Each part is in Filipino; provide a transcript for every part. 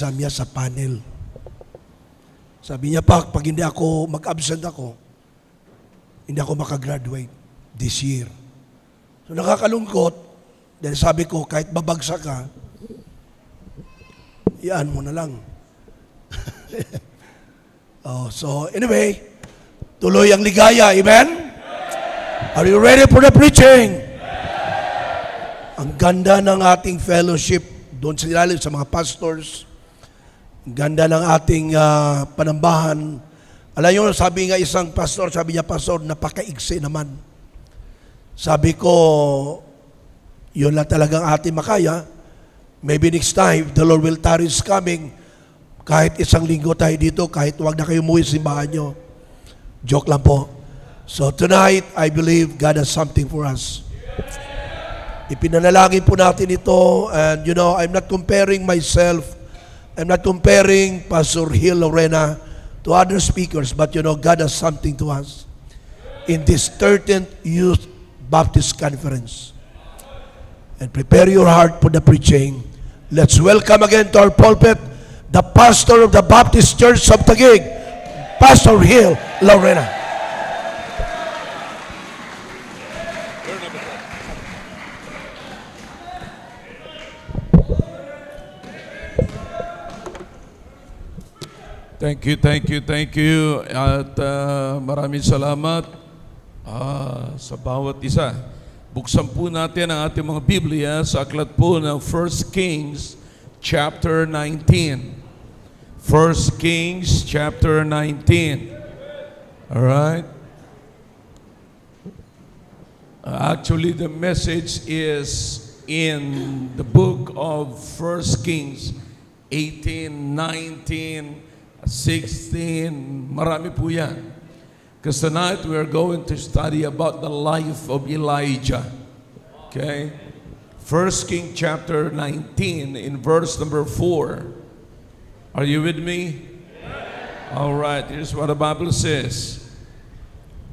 exam niya sa panel. Sabi niya, pag hindi ako mag-absent ako, hindi ako makagraduate this year. So nakakalungkot, dahil sabi ko, kahit babagsak ka, iyan mo na lang. So anyway, tuloy ang ligaya, amen? Are you ready for the preaching? Ang ganda ng ating fellowship doon sa ilalim sa mga pastors. Ang ganda ng ating panambahan. Alam nyo, sabi nga isang pastor, sabi niya, pastor, napakaigsi naman. Sabi ko, yun lang talagang ating makaya. Maybe next time, the Lord will tarry is coming. Kahit isang linggo tayo dito, kahit huwag na kayo umuwi sa simbahan nyo. Joke lang po. So tonight, I believe God has something for us. Ipinanalangin po natin ito, and you know, I'm not comparing myself, I'm not comparing Pastor Hill Lorena to other speakers, but you know, God has something to us in this 13th Youth Baptist Conference. And prepare your heart for the preaching. Let's welcome again to our pulpit, the pastor of the Baptist Church of Taguig, Pastor Hill Lorena. Thank you. At maraming salamat sa bawat isa. Buksan po natin ang ating mga Biblia sa aklat po ng 1 Kings chapter 19. 1 Kings chapter 19. Alright? Actually, the message is in the book of 1 Kings 18, 19, 16, marami po yan. Because tonight we are going to study about the life of Elijah. Okay? 1 King chapter 19 in verse number 4. Are you with me? All right, here's what the Bible says.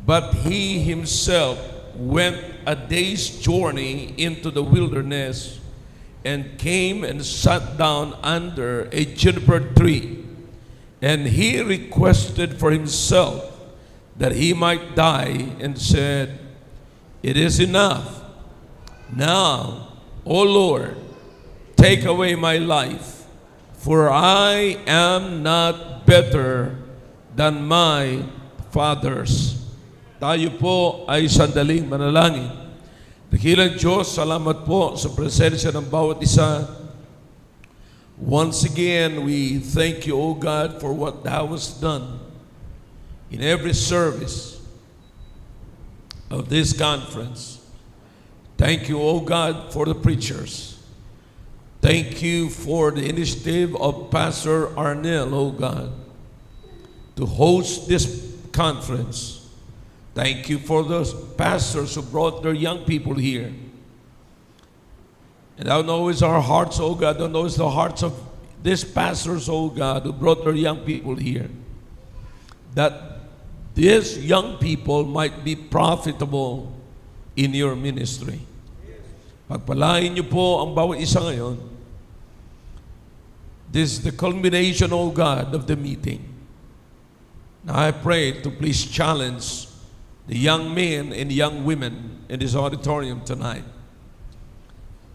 But he himself went a day's journey into the wilderness and came and sat down under a juniper tree. And he requested for himself that he might die and said, "It is enough. Now, O Lord, take away my life, for I am not better than my fathers." Tayo po ay sandaling manalangin. Dakilang Diyos, salamat po sa presensya ng bawat isa. Once again, we thank you, O God, for what Thou hast done in every service of this conference. Thank you, O God, for the preachers. Thank you for the initiative of Pastor Arnel, O God, to host this conference. Thank you for those pastors who brought their young people here. And Thou knowest our hearts, O God. Thou knowest the hearts of these pastors, O God, who brought their young people here. That these young people might be profitable in your ministry. Pagpalain niyo po ang bawat isa ngayon. This is the culmination, O God, of the meeting. Now I pray to please challenge the young men and young women in this auditorium tonight.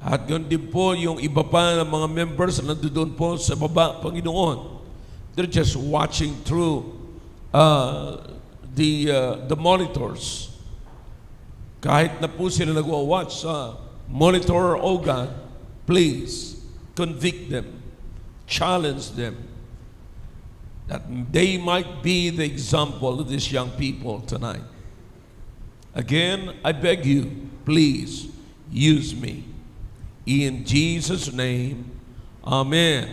At ganoon din po yung iba pa ng mga members na nandoon po sa baba, Panginoon. They're just watching through the monitors. Kahit na po sila nagwa-watch sa monitor, oh God, please convict them, challenge them, that they might be the example of these young people tonight. Again, I beg you, please use me. In Jesus' name, amen.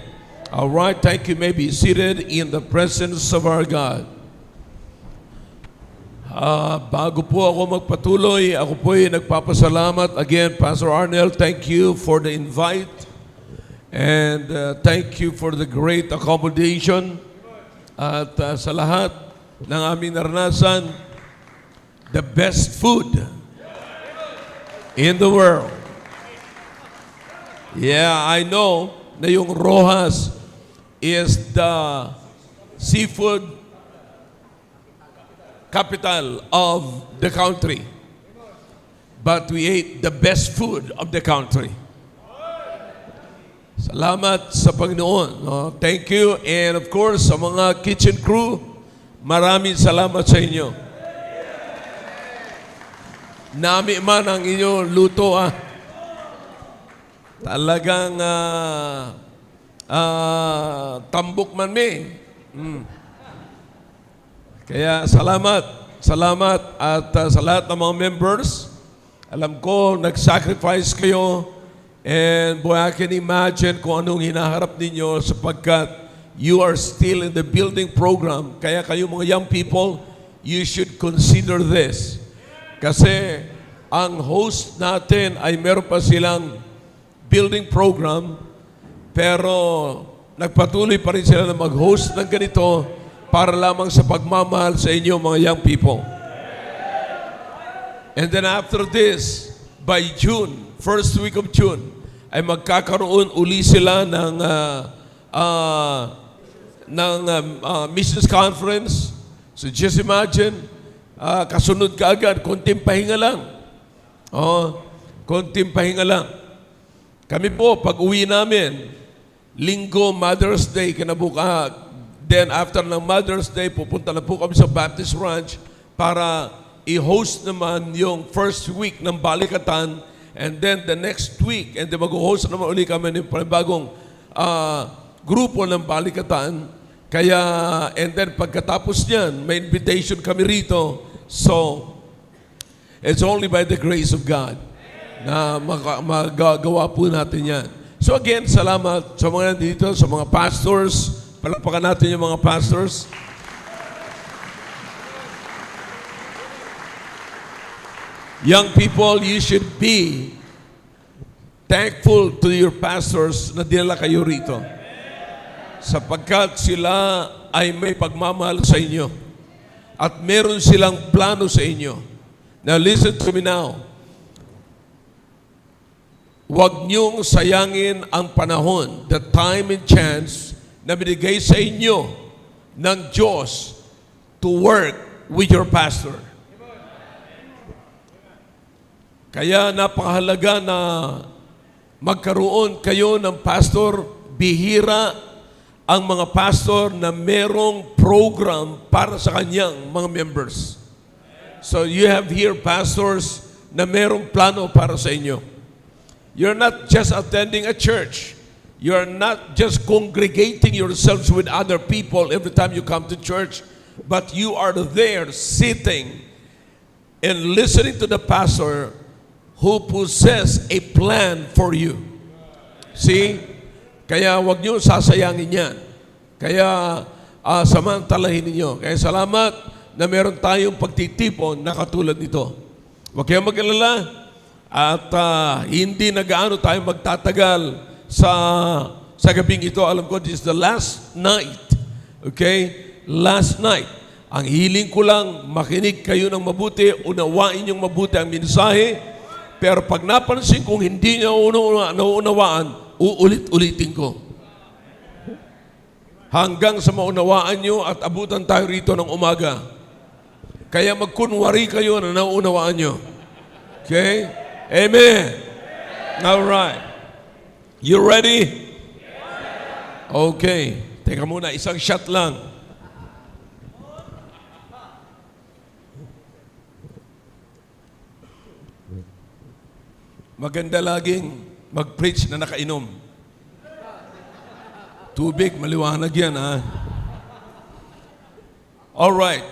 All right, thank you. You may be seated in the presence of our God. Bago po ako magpatuloy, ako po ay nagpapasalamat. Again, Pastor Arnel, thank you for the invite. And thank you for the great accommodation. At sa lahat ng aming naranasan, the best food in the world. Yeah, I know na yung Rojas is the seafood capital of the country. But we ate the best food of the country. Salamat sa Panginoon. No? Thank you. And of course, sa mga kitchen crew, maraming salamat sa inyo. Nami man ang inyo luto. Talagang tambok man me. Kaya salamat at sa lahat ng mga members. Alam ko, nag-sacrifice kayo. And boy, I can imagine kung anong hinaharap ninyo sapagkat you are still in the building program. Kaya kayo mga young people, you should consider this. Kasi ang host natin ay meron pa silang building program, pero nagpatuloy pa rin sila na mag-host ng ganito para lamang sa pagmamahal sa inyo mga young people. And then after this, by June, first week of June, ay magkakaroon uli sila ng missions conference. So just imagine, kasunod ka agad, konting pahinga lang. Konting pahinga lang. Kami po, pag uwi namin, Linggo, Mother's Day, then after ng Mother's Day, pupunta na po kami sa Baptist Ranch para i-host naman yung first week ng Balikatan, and then the next week, and then mag-host naman uli kami ng bagong grupo ng Balikatan. Kaya, and then pagkatapos niyan, may invitation kami rito. So, it's only by the grace of God na magagawa po natin yan. So again, salamat sa mga nandito, sa mga pastors. Palakpakan natin yung mga pastors. Young people, you should be thankful to your pastors na dinala kayo rito. Sapagkat sila ay may pagmamahal sa inyo. At meron silang plano sa inyo. Now listen to me now. Huwag niyong sayangin ang panahon, the time and chance na binigay sa inyo ng Diyos to work with your pastor. Kaya napakahalaga na magkaroon kayo ng pastor. Bihira ang mga pastor na merong program para sa kanyang mga members. So you have here pastors na merong plano para sa inyo. You're not just attending a church. You're not just congregating yourselves with other people every time you come to church, but you are there sitting and listening to the pastor who possess a plan for you. See? Kaya wag niyo sasayangin yan. Kaya samantalahin ninyo. Kaya salamat na meron tayong pagtitipon na katulad nito. Huwag kayong mag-alala at hindi na gaano tayo magtatagal sa gabing ito. Alam ko, this is the last night. Okay? Last night. Ang hiling ko lang, makinig kayo ng mabuti, unawain yung mabuti ang mensahe. Pero pag napansin kong hindi niya nauunawaan, uulit-ulitin ko. Hanggang sa maunawaan nyo at abutan tayo rito ng umaga. Kaya magkunwari kayo na nauunawaan nyo. Okay? Amen. All right. You ready? Okay. Teka muna, isang shot lang. Maganda laging mag-preach na nakainom. Tubig, maliwanag yan, ha? All right.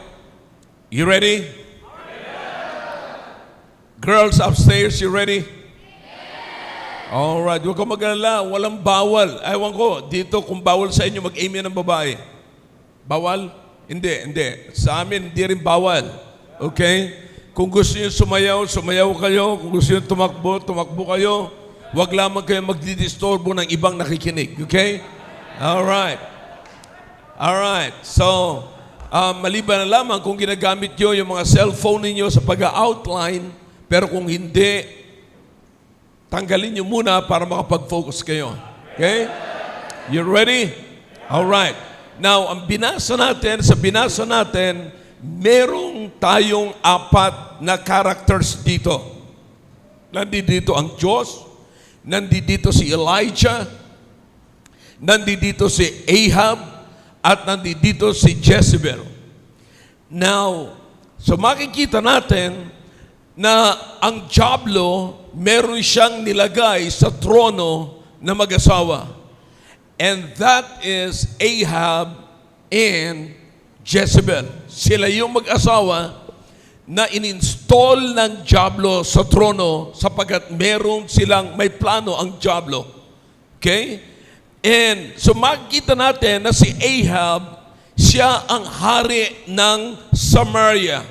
You ready? Girls upstairs, you ready? All right. Huwag kang mag-alala. Walang bawal. Ewan ko, dito kung bawal sa inyo, mag-amen ng babae. Bawal? Hindi. Sa amin, hindi rin bawal. Okay? Kung gusto niyo sumayaw, sumayaw kayo. Kung gusto niyo tumakbo kayo. Huwag lamang kayo magdidisturbo ng ibang nakikinig. Okay? Alright. Alright. So, maliban na lamang kung ginagamit niyo yung mga cellphone niyo sa pag-outline, pero kung hindi, tanggalin niyo muna para makapag-focus kayo. Okay? You ready? Alright. Now, ang binasa natin, merong tayong apat na characters dito. Nandito ang Diyos, nandito si Elijah, nandito si Ahab, at nandito si Jezebel. Now, so makikita natin na ang Diablo, meron siyang nilagay sa trono na mag-asawa. And that is Ahab and Jezebel. Sila yung mag-asawa na in-install ng Diablo sa trono sapagkat meron silang may plano ang Diablo. Okay? And so makikita natin na si Ahab, siya ang hari ng Samaria.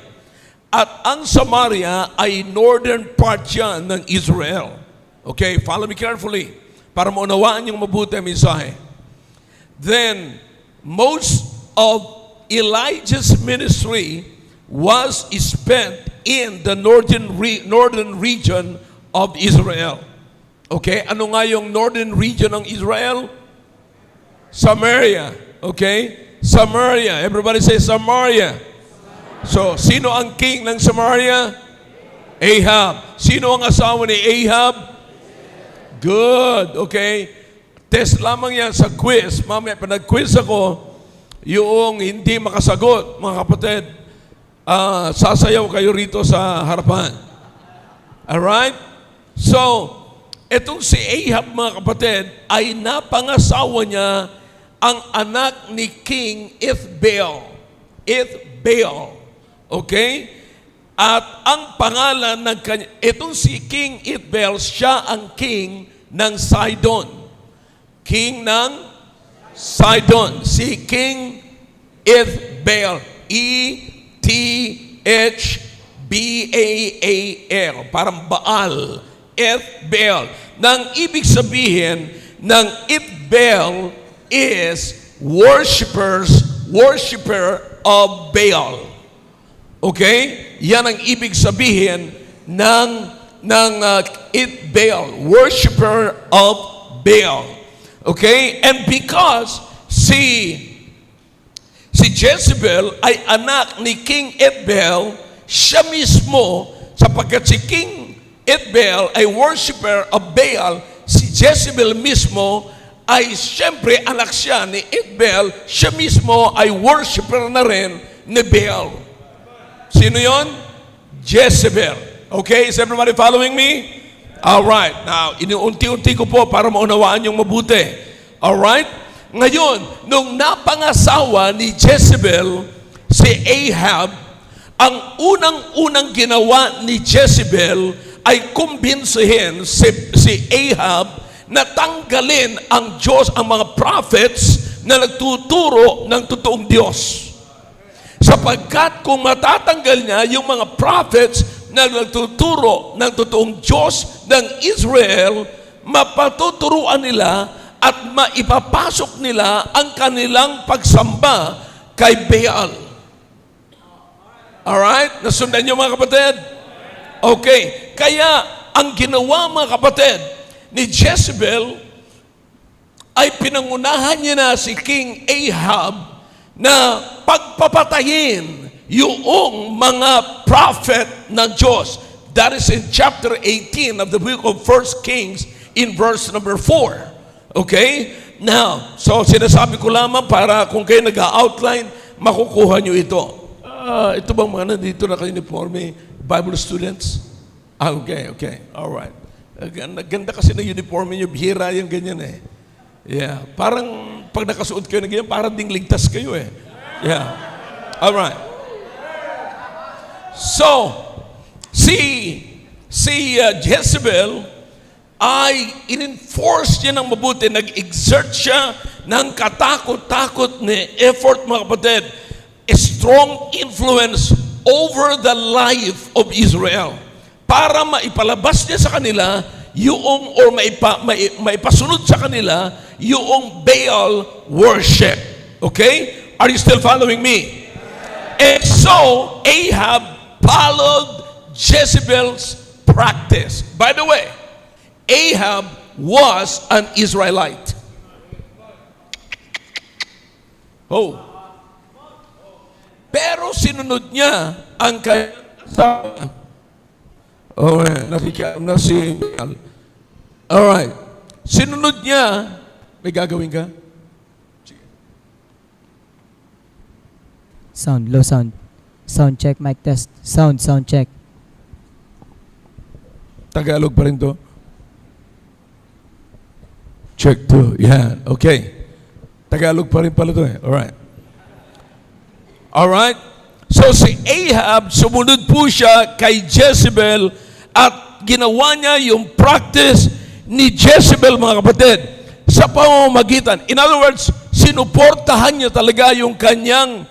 At ang Samaria ay northern part yan ng Israel. Okay? Follow me carefully para maunawaan yung mabuti ang mensahe. Then, most of Elijah's ministry was spent in the northern region of Israel. Okay? Ano nga yung northern region ng Israel? Samaria. Okay? Samaria. Everybody say Samaria. So, sino ang king ng Samaria? Ahab. Sino ang asawa ni Ahab? Good. Okay? Test lamang yan sa quiz. Mamaya, pag nag-quiz ako, yung hindi makasagot, mga kapatid, sasayaw kayo rito sa harapan. Alright? So, etong si Ahab, mga kapatid, ay napangasawa niya ang anak ni King Ithbaal. Ithbaal. Okay? At ang pangalan ng kanya, itong si King Ithbaal, siya ang king ng Sidon. King ng Sidon. Si King Ithbaal. E-T-H-B-A-A-L. Parang Baal. Ithbaal. Nang ibig sabihin ng Ithbaal is worshipper of Baal. Okay? Yan ang ibig sabihin ng Ithbaal, worshipper of Baal. Okay? And because si Jezebel ay anak ni King Ithbaal, siya mismo, sapagkat si King Ithbaal ay worshipper of Baal, si Jezebel mismo ay siyempre anak siya ni Ithbaal, siya mismo ay worshipper na rin ni Baal. Sino yon? Jezebel. Okay, is everybody following me? Alright. Now, inuunti-unti ko po para maunawaan yung mabuti. Alright? Ngayon, nung napangasawa ni Jezebel si Ahab, ang unang-unang ginawa ni Jezebel ay kumbinsihin si Ahab na tanggalin ang Diyos, ang mga prophets na nagtuturo ng totoong Diyos. Sapagkat kung matatanggal niya yung mga prophets na nagtuturo ng totoong Diyos ng Israel, mapatuturuan nila at maipapasok nila ang kanilang pagsamba kay Baal. Alright? Nasundan niyo mga kapatid? Okay. Kaya ang ginawa mga kapatid ni Jezebel ay pinangunahan niya na si King Ahab na pagpapatayin yung mga prophet ng Diyos. That is in chapter 18 of the book of 1 Kings in verse number 4. Okay? Now, so sinasabi ko lamang para kung kayo nag-outline, makukuha nyo ito. Ito bang mga nandito na ka-uniforme? Bible students? Okay. Alright. Ganda kasi na uniforme nyo, bihira yung ganyan eh. Yeah. Parang pag nakasuot kayo na ganyan, parang ding ligtas kayo eh. Yeah. Alright. So, si Jezebel ay in-enforce niya ng mabuti, nag-exert siya ng katakot-takot na effort, mga kapatid, a strong influence over the life of Israel para maipalabas niya sa kanila yung, or maipasunod sa kanila yung Baal worship. Okay? Are you still following me? And so, Ahab followed Jezebel's practice. By the way, Ahab was an Israelite. Oh. Pero sinunod niya ang kanyang asawa. Oh, nakikialam na si Michal. Alright. Sinunod niya. May gagawin ka? Sound, low sound. Sound check, mic test. Sound check. Tagalog pa rin to. Check 2. Yan. Okay. Tagalog pa rin pala to eh. Alright. Alright. So si Ahab, sumunod po siya kay Jezebel at ginawa niya yung practice ni Jezebel, mga kapatid, sa pamamagitan. In other words, sinuportahan niya talaga yung kanyang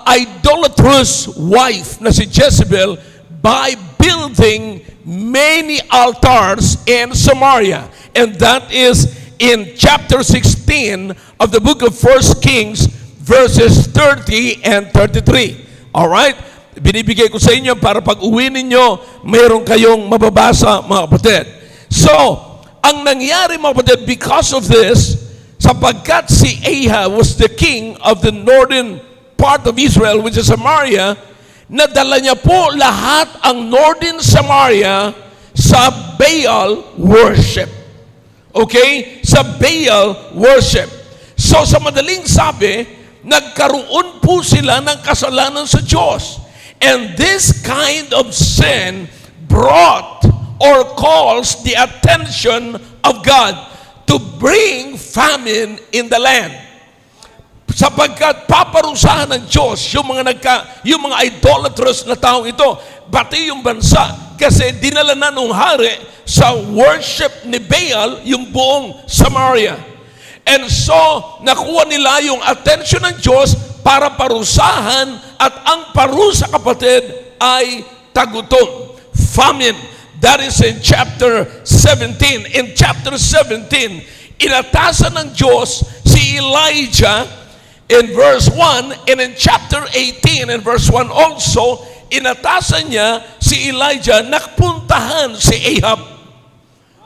idolatrous wife na si Jezebel by building many altars in Samaria. And that is in chapter 16 of the book of 1 Kings, verses 30 and 33. Alright? Binibigay ko sa inyo para pag uwi ninyo, mayroon kayong mababasa, mga kapatid. So, ang nangyari, mga kapatid, because of this, sapagkat si Ahab was the king of the northern part of Israel, which is Samaria, nadala niya po lahat ang northern Samaria sa Baal worship. Okay? Sa Baal worship. So sa madaling sabi, nagkaroon po sila ng kasalanan sa Diyos. And this kind of sin brought or calls the attention of God to bring famine in the land. Sapagkat paparusahan ng Diyos yung mga idolatrous na tao ito, pati yung bansa, kasi dinala na nung hari sa worship ni Baal yung buong Samaria. And so, nakuha nila yung attention ng Diyos para parusahan, at ang parusa, kapatid, ay tagutom, famine. That is in chapter 17. In chapter 17, inatasan ng Diyos si Elijah in verse 1, and in chapter 18, in verse 1 also, inatasan niya si Elijah na puntahan si Ahab.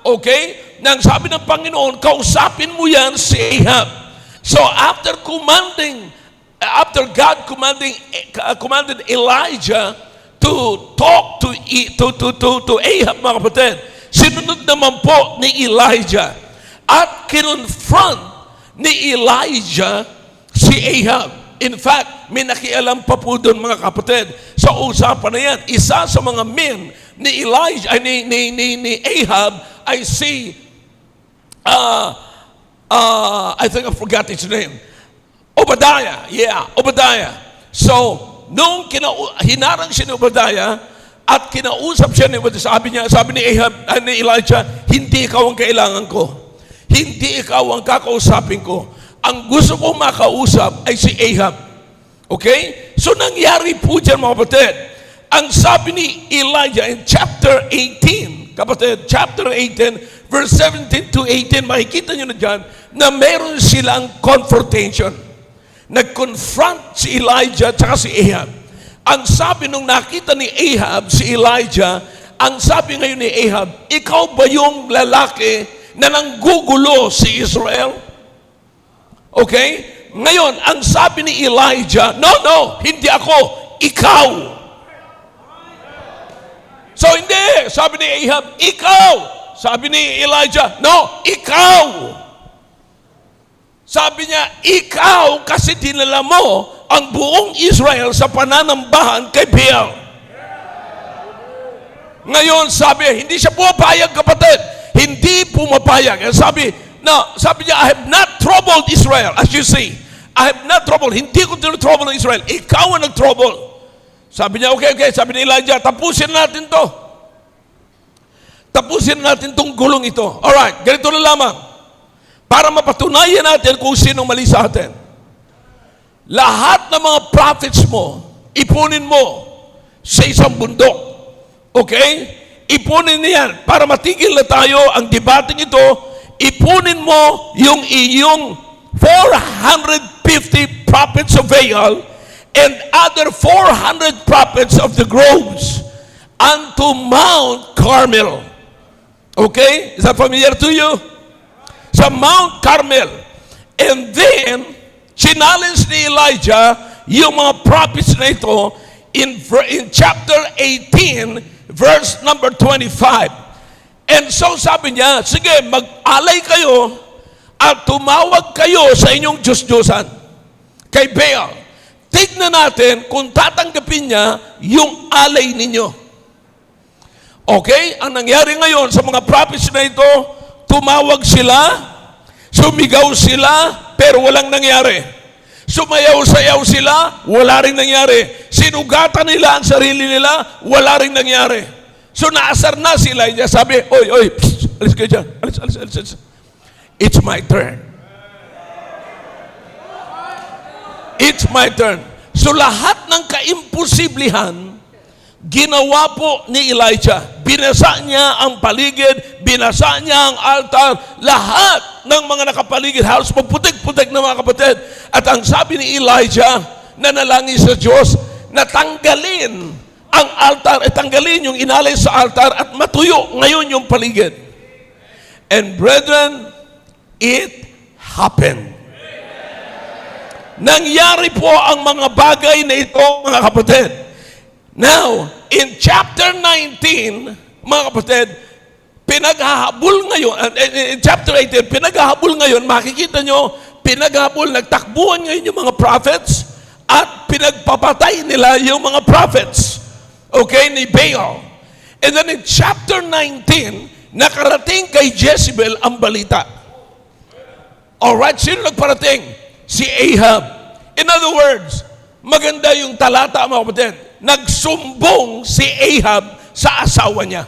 Okay? Nang sabi ng Panginoon, kausapin mo yan si Ahab. So after God commanded Elijah to talk to Ahab, mga kapatid, sinunod naman po ni Elijah at kinonfront ni Elijah si Ahab. In fact, may nakialam pa po doon, mga kapatid, sa usapan na yan. Isa sa mga men ni Elijah, ni Ahab, ay si I think I forgot his name. Obadiah. Yeah, Obadiah. So, nung hinarang siya ni Obadiah at kinausap siya ni Obadiah, sabi ni Ahab, ni Elijah, hindi ikaw ang kailangan ko. Hindi ikaw ang kakausapin ko. Ang gusto kong makausap ay si Ahab. Okay? So, nangyari po dyan, mga kapatid. Ang sabi ni Elijah in chapter 18, kapatid, chapter 18, verse 17 to 18, makikita nyo na dyan na meron silang confrontation. Nag-confront si Elijah at si Ahab. Ang sabi nung nakita ni Ahab si Elijah, ang sabi ngayon ni Ahab, ikaw ba yung lalaki na nanggugulo si Israel? Okay? Ngayon, ang sabi ni Elijah, no, hindi ako, ikaw. So hindi, sabi ni Ahab, ikaw. Sabi ni Elijah, no, ikaw. Sabi niya, ikaw kasi dinala mo ang buong Israel sa pananambahan kay Baal. Ngayon, sabi, hindi siya pumapayag, kapatid. Hindi pumapayag. Sabi niya, I have not troubled Israel, as you see. I have not troubled. Hindi ko trouble ng Israel. Ikaw ang nag-trouble. Sabi niya, okay. Sabi ni Elijah, tapusin natin to. Tapusin natin tong gulong ito. Alright, ganito na lamang. Para mapatunayan natin kung sino mali sa atin. Lahat ng mga prophets mo, ipunin mo sa isang bundok. Okay? Ipunin niyan. Para matigil na tayo ang debating ito, ipunin mo yung iyong 450 prophets of Baal and other 400 prophets of the groves unto Mount Carmel. Okay? Is that familiar to you? Sa Mount Carmel. And then, Challenge ni Elijah yung mga prophets na ito in chapter 18, verse number 25. And so sabi niya, sige, mag-alay kayo at tumawag kayo sa inyong Diyos-Diyosan kay Baal. Tignan natin kung tatanggapin niya yung alay ninyo. Okay? Ang nangyari ngayon sa mga prophets na ito, tumawag sila, sumigaw sila, pero walang nangyari. Sumayaw-sayaw sila, wala rin nangyari. Sinugatan nila ang sarili nila, wala rin nangyari. So naasar na si Elijah, sabi, oy, psst, alis kayo dyan, alis. It's my turn. It's my turn. So lahat ng kaimposiblihan, ginawa po ni Elijah. Binasa niya ang paligid, binasa niya ang altar, lahat ng mga nakapaligid, halos magputik-putik na mga kapatid. At ang sabi ni Elijah, nanalangin sa Diyos, natanggalin ang altar, tanggalin yung inalay sa altar at matuyo ngayon yung paligid. And brethren, it happened. Nangyari po ang mga bagay na ito, mga kapatid. Now, in chapter 19, mga kapatid, pinaghahabol ngayon, in chapter 18, pinaghahabol ngayon, makikita nyo, pinaghahabol, nagtakbuhan ngayon yung mga prophets at pinagpapatay nila yung mga prophets, okay, ni Baal. And then in chapter 19, nakarating kay Jezebel ang balita. Alright, sino nagparating? Si Ahab. In other words, maganda yung talata, mga kapatid. Nagsumbong si Ahab sa asawa niya.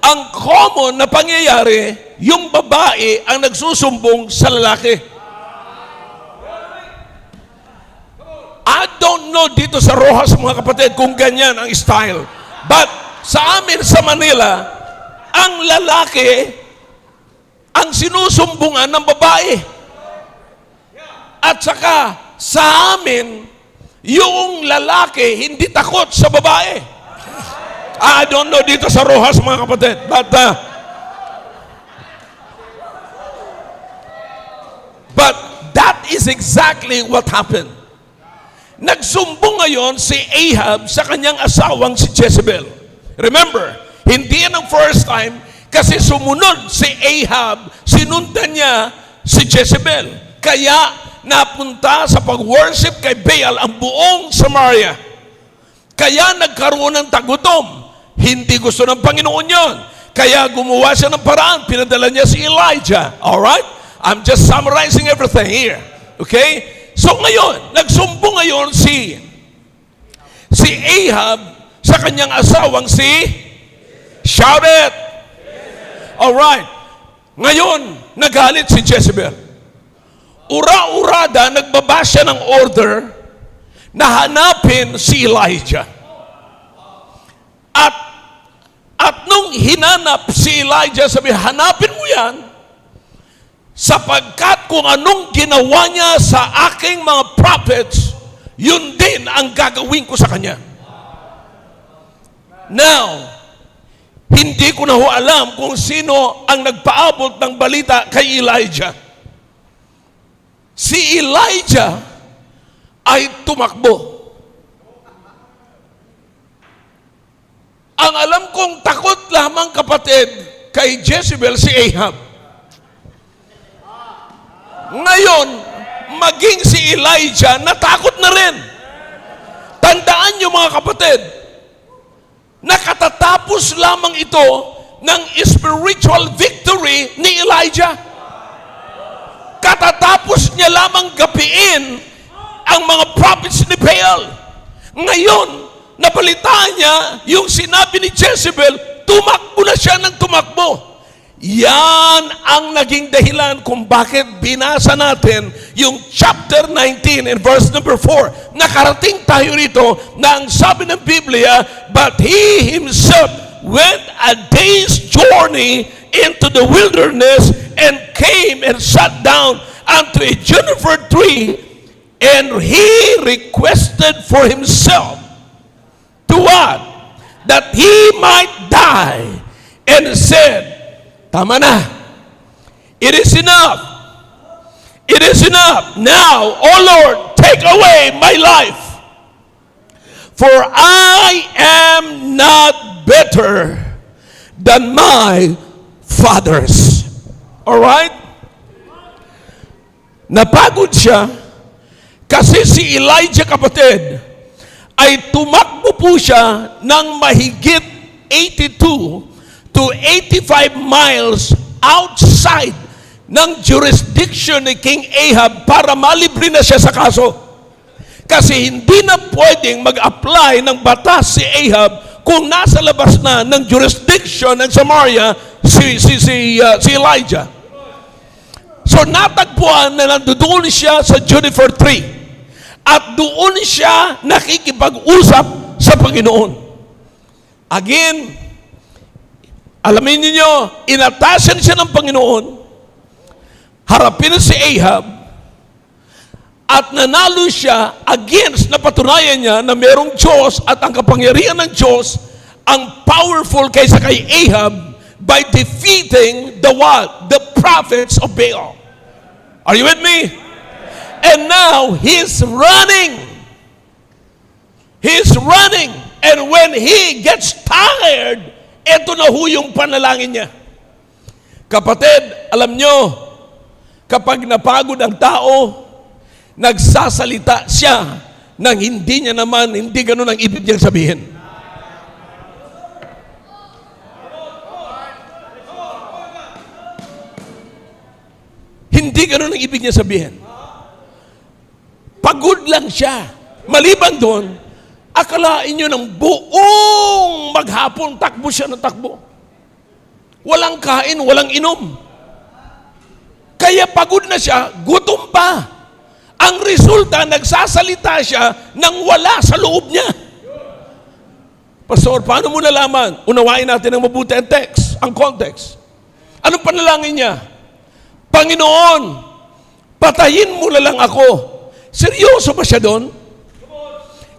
Ang common na pangyayari, yung babae ang nagsusumbong sa lalaki. I don't know dito sa Rojas, mga kapatid, kung ganyan ang style. But sa amin sa Manila, ang lalaki ang sinusumbungan ng babae. At saka sa amin, yung lalaki hindi takot sa babae. I don't know dito sa Rojas, mga kapatid. But that is exactly what happened. Nagsumbong ngayon si Ahab sa kanyang asawang si Jezebel. Remember, hindi yan ang first time kasi sumunod si Ahab, sinundan niya si Jezebel. Kaya napunta sa pag-worship kay Baal ang buong Samaria. Kaya nagkaroon ng tagutom. Hindi gusto ng Panginoon yon. Kaya gumawa siya ng paraan. Pinadala niya si Elijah. Alright? I'm just summarizing everything here. Okay? So ngayon, nagsumbong ngayon si Ahab sa kanyang asawang shout it! Alright. Ngayon, nagalit si Jezebel. Ura-urada, nagbaba siya ng order na hanapin si Elijah. At nung hinanap si Elijah, sabi, hanapin mo yan, sapagkat kung anong ginawa niya sa aking mga prophets, yun din ang gagawin ko sa kanya. Now, hindi ko na ho alam kung sino ang nagpaabot ng balita kay Elijah. Si Elijah ay tumakbo. Ang alam kong takot lamang, kapatid, kay Jezebel si Ahab. Ngayon, maging si Elijah, natakot na rin. Tandaan niyo, mga kapatid, nakatatapos lamang ito ng spiritual victory ni Elijah. Katatapos niya lamang gapiin ang mga prophets ni Baal. Ngayon, nabalitaan niya yung sinabi ni Jezebel, tumakbo na siya ng tumakbo. Yan ang naging dahilan kung bakit binasa natin yung chapter 19 and verse number 4. Nakarating tayo rito na ang sabi ng Biblia, but he himself went a day's journey into the wilderness and came and sat down unto a juniper tree, and he requested for himself to what? That he might die, and said, tama na, It is enough. It is enough. Now, O Lord, take away my life. For I am not better than my fathers. Alright? Napagod siya kasi si Elijah, kapatid, ay tumakbo po siya ng mahigit 82 to 85 miles outside ng jurisdiction ni King Ahab para malibre na siya sa kaso. Kasi hindi na pwedeng mag-apply ng batas si Ahab kung nasa labas na ng jurisdiction ng Samaria si Elijah. So natagpuan na nandoon siya sa Juniper Tree at doon siya nakikipag-usap sa Panginoon. Again, alamin niyo, inatasan siya ng Panginoon, harapin si Ahab, at nanalo siya against, napatunayan niya na merong Diyos at ang kapangyarihan ng Diyos ang powerful kaysa kay Ahab by defeating the what? The prophets of Baal. Are you with me? And now, he's running. He's running. And when he gets tired, eto na ho yung panalangin niya. Kapatid, alam nyo, kapag napagod ang tao, nagsasalita siya nang hindi niya naman, hindi ganun ang ibig niyang sabihin. Hindi ganun ang ibig niya sabihin. Pagod lang siya. Maliban doon, akalain nyo ng buong maghapon, takbo siya ng takbo. Walang kain, walang inom. Kaya pagod na siya, gutom pa. Ang resulta, nagsasalita siya nang wala sa loob niya. Pastor, paano mo nalaman? Unawain natin ang mabuti ang text, ang context. Anong panalangin niya? Panginoon, patayin mo na lang ako. Seryoso ba siya doon?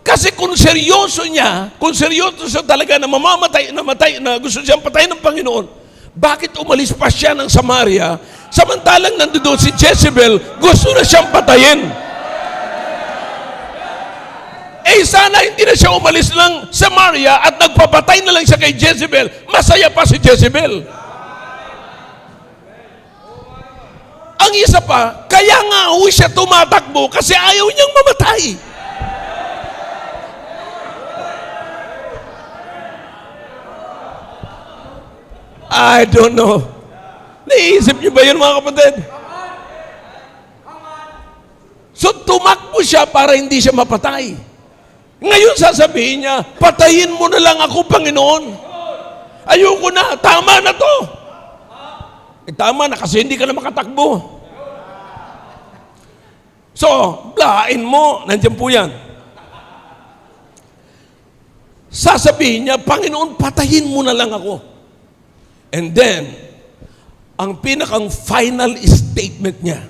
Kasi kung seryoso siya talaga na namatay, na gusto siyang patayin ng Panginoon, bakit umalis pa siya ng Samaria, samantalang nandoon si Jezebel, gusto na siyang patayin? Eh sana hindi na siya umalis ng Samaria at nagpapatay na lang siya kay Jezebel, masaya pa si Jezebel. Ang isa pa, kaya nga siya tumatakbo kasi ayaw niyang mamatay. I don't know. Naisip niyo ba yun, mga kapatid? So tumakbo siya para hindi siya mapatay. Ngayon sasabihin niya, patayin mo na lang ako, Panginoon. Ayoko na, tama na to. Tama na kasi hindi ka na makatakbo. So, blain mo, nandiyan po yan. Sasabihin niya, Panginoon, patayin mo na lang ako. And then, ang pinakang final statement niya,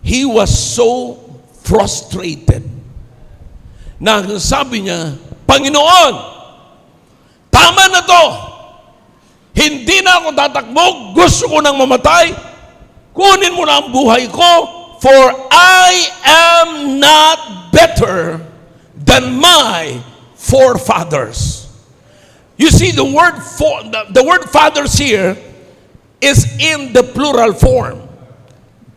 he was so frustrated na sabi niya, Panginoon, tama na to. Hindi na ako tatakbo, gusto ko nang mamatay. Kunin mo na ang buhay ko, for I am not better than my forefathers. You see, the word fathers here is in the plural form.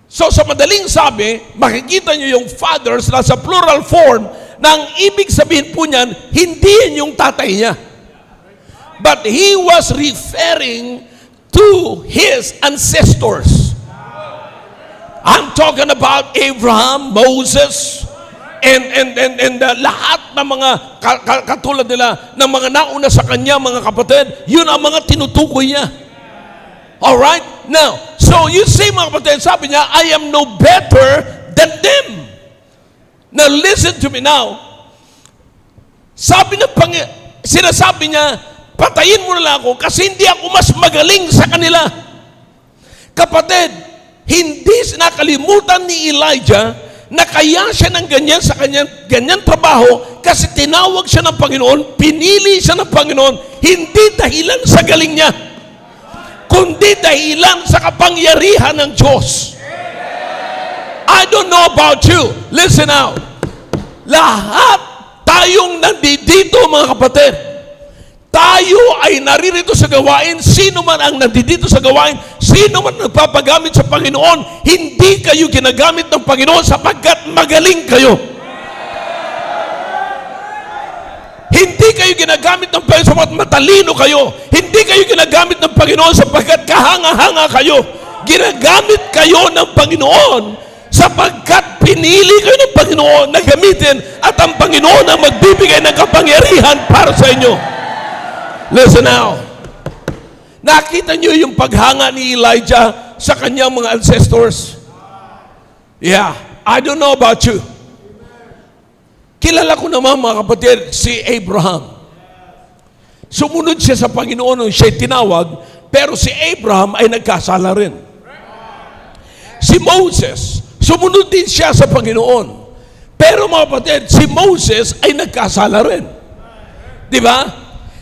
So sa madaling sabi, makikita nyo yung fathers na sa plural form na ang ibig sabihin po niyan, hindi yan yung tatay niya. But he was referring to his ancestors. I'm talking about Abraham, Moses, and lahat ng mga katulad nila, ng mga nauna sa kanya, mga kapatid, yun ang mga tinutukoy niya. Alright? Now, so you see, mga kapatid, sabi niya, I am no better than them. Now, listen to me now. Sinasabi niya, patayin mo na lang ako kasi hindi ako mas magaling sa kanila. Kapatid, hindi nakalimutan ni Elijah na kaya siya ng ganyan sa ganyan trabaho kasi tinawag siya ng Panginoon, pinili siya ng Panginoon, hindi dahilan sa galing niya. kundi dahilan sa kapangyarihan ng Diyos. I don't know about you. Listen now. Lahat tayong nandito, mga kapatid, tayo ay naririto sa gawain. Sino man ang nandito sa gawain, sino man nagpapagamit sa Panginoon, hindi kayo ginagamit ng Panginoon sapagkat magaling kayo. Hindi kayo ginagamit ng Panginoon sapagkat matalino kayo. Hindi kayo ginagamit ng Panginoon sapagkat kahanga-hanga kayo. Ginagamit kayo ng Panginoon sapagkat pinili kayo ng Panginoon na gamitin at ang Panginoon ang magbibigay ng kapangyarihan para sa inyo. Listen now. Nakita niyo yung paghanga ni Elijah sa kanyang mga ancestors? Yeah. I don't know about you. Kilala ko naman, mga kapatid, si Abraham. Sumunod siya sa Panginoon nung siya'y tinawag, pero si Abraham ay nagkasala rin. Si Moses, sumunod din siya sa Panginoon. Pero mga kapatid, si Moses ay nagkasala rin. Di ba?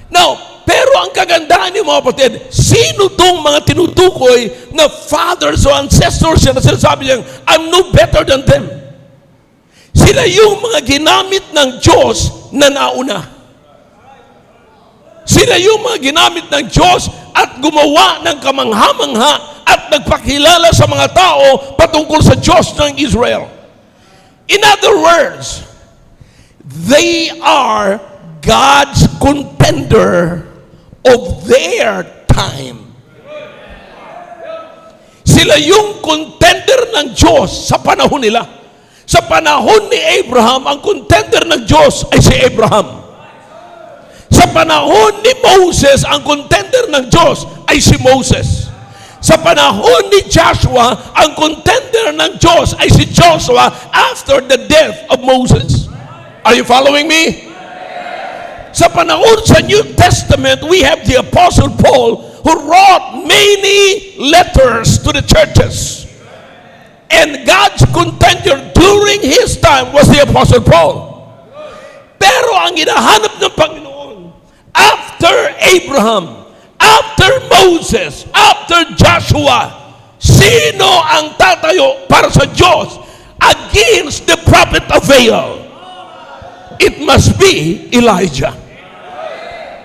Now, pero ang kagandahan niyo, mga kapatid, sino tong mga tinutukoy na fathers o ancestors na sinasabi niya, I'm no better than them. Sila yung mga ginamit ng Diyos na nauna. Sila yung mga ginamit ng Diyos at gumawa ng kamangha-mangha at nagpakilala sa mga tao patungkol sa Diyos ng Israel. In other words, they are God's contender of their time. Sila yung contender ng Diyos sa panahon nila. Sa panahon ni Abraham, ang contender ng Diyos ay si Abraham. Sa panahon ni Moses, ang contender ng Diyos ay si Moses. Sa panahon ni Joshua, ang contender ng Diyos ay si Joshua after the death of Moses. Are you following me? Sa panahon sa New Testament, we have the Apostle Paul who wrote many letters to the churches. And God's contender during his time was the Apostle Paul. Pero ang hinahanap ng Panginoon, after Abraham, after Moses, after Joshua, sino ang tatayo para sa Diyos against the prophet of Baal? It must be Elijah.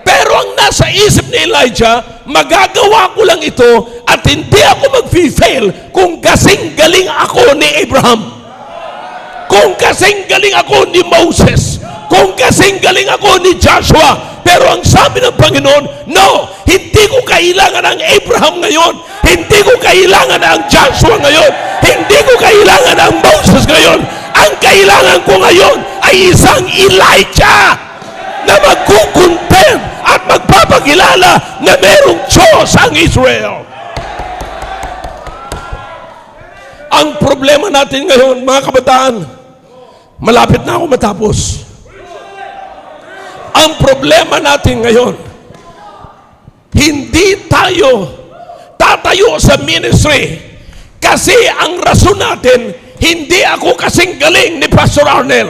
Pero ang nasa isip ni Elijah, magagawa ko lang ito at hindi ako mag-fail kung kasing galing ako ni Abraham, kung kasing galing ako ni Moses, kung kasing galing ako ni Joshua. Pero ang sabi ng Panginoon, no, hindi ko kailangan ang Abraham ngayon, hindi ko kailangan ang Joshua ngayon, hindi ko kailangan ang Moses ngayon. Ang kailangan ko ngayon ay isang Elijah na magkukontent at magpapakilala na merong Diyos ang Israel. Ang problema natin ngayon, mga kabataan, malapit na ako matapos. Ang problema natin ngayon, hindi tayo tatayo sa ministry kasi ang rason natin, hindi ako kasing galing ni Pastor Arnel.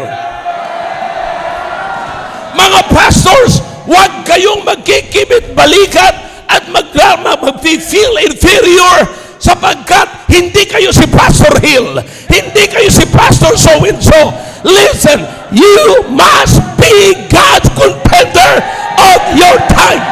Mga pastors, huwag kayong magkikibit balikat at mag-feel inferior sapagkat hindi kayo si Pastor Hill, hindi kayo si Pastor so-and-so. Listen, you must be God's contender of your time.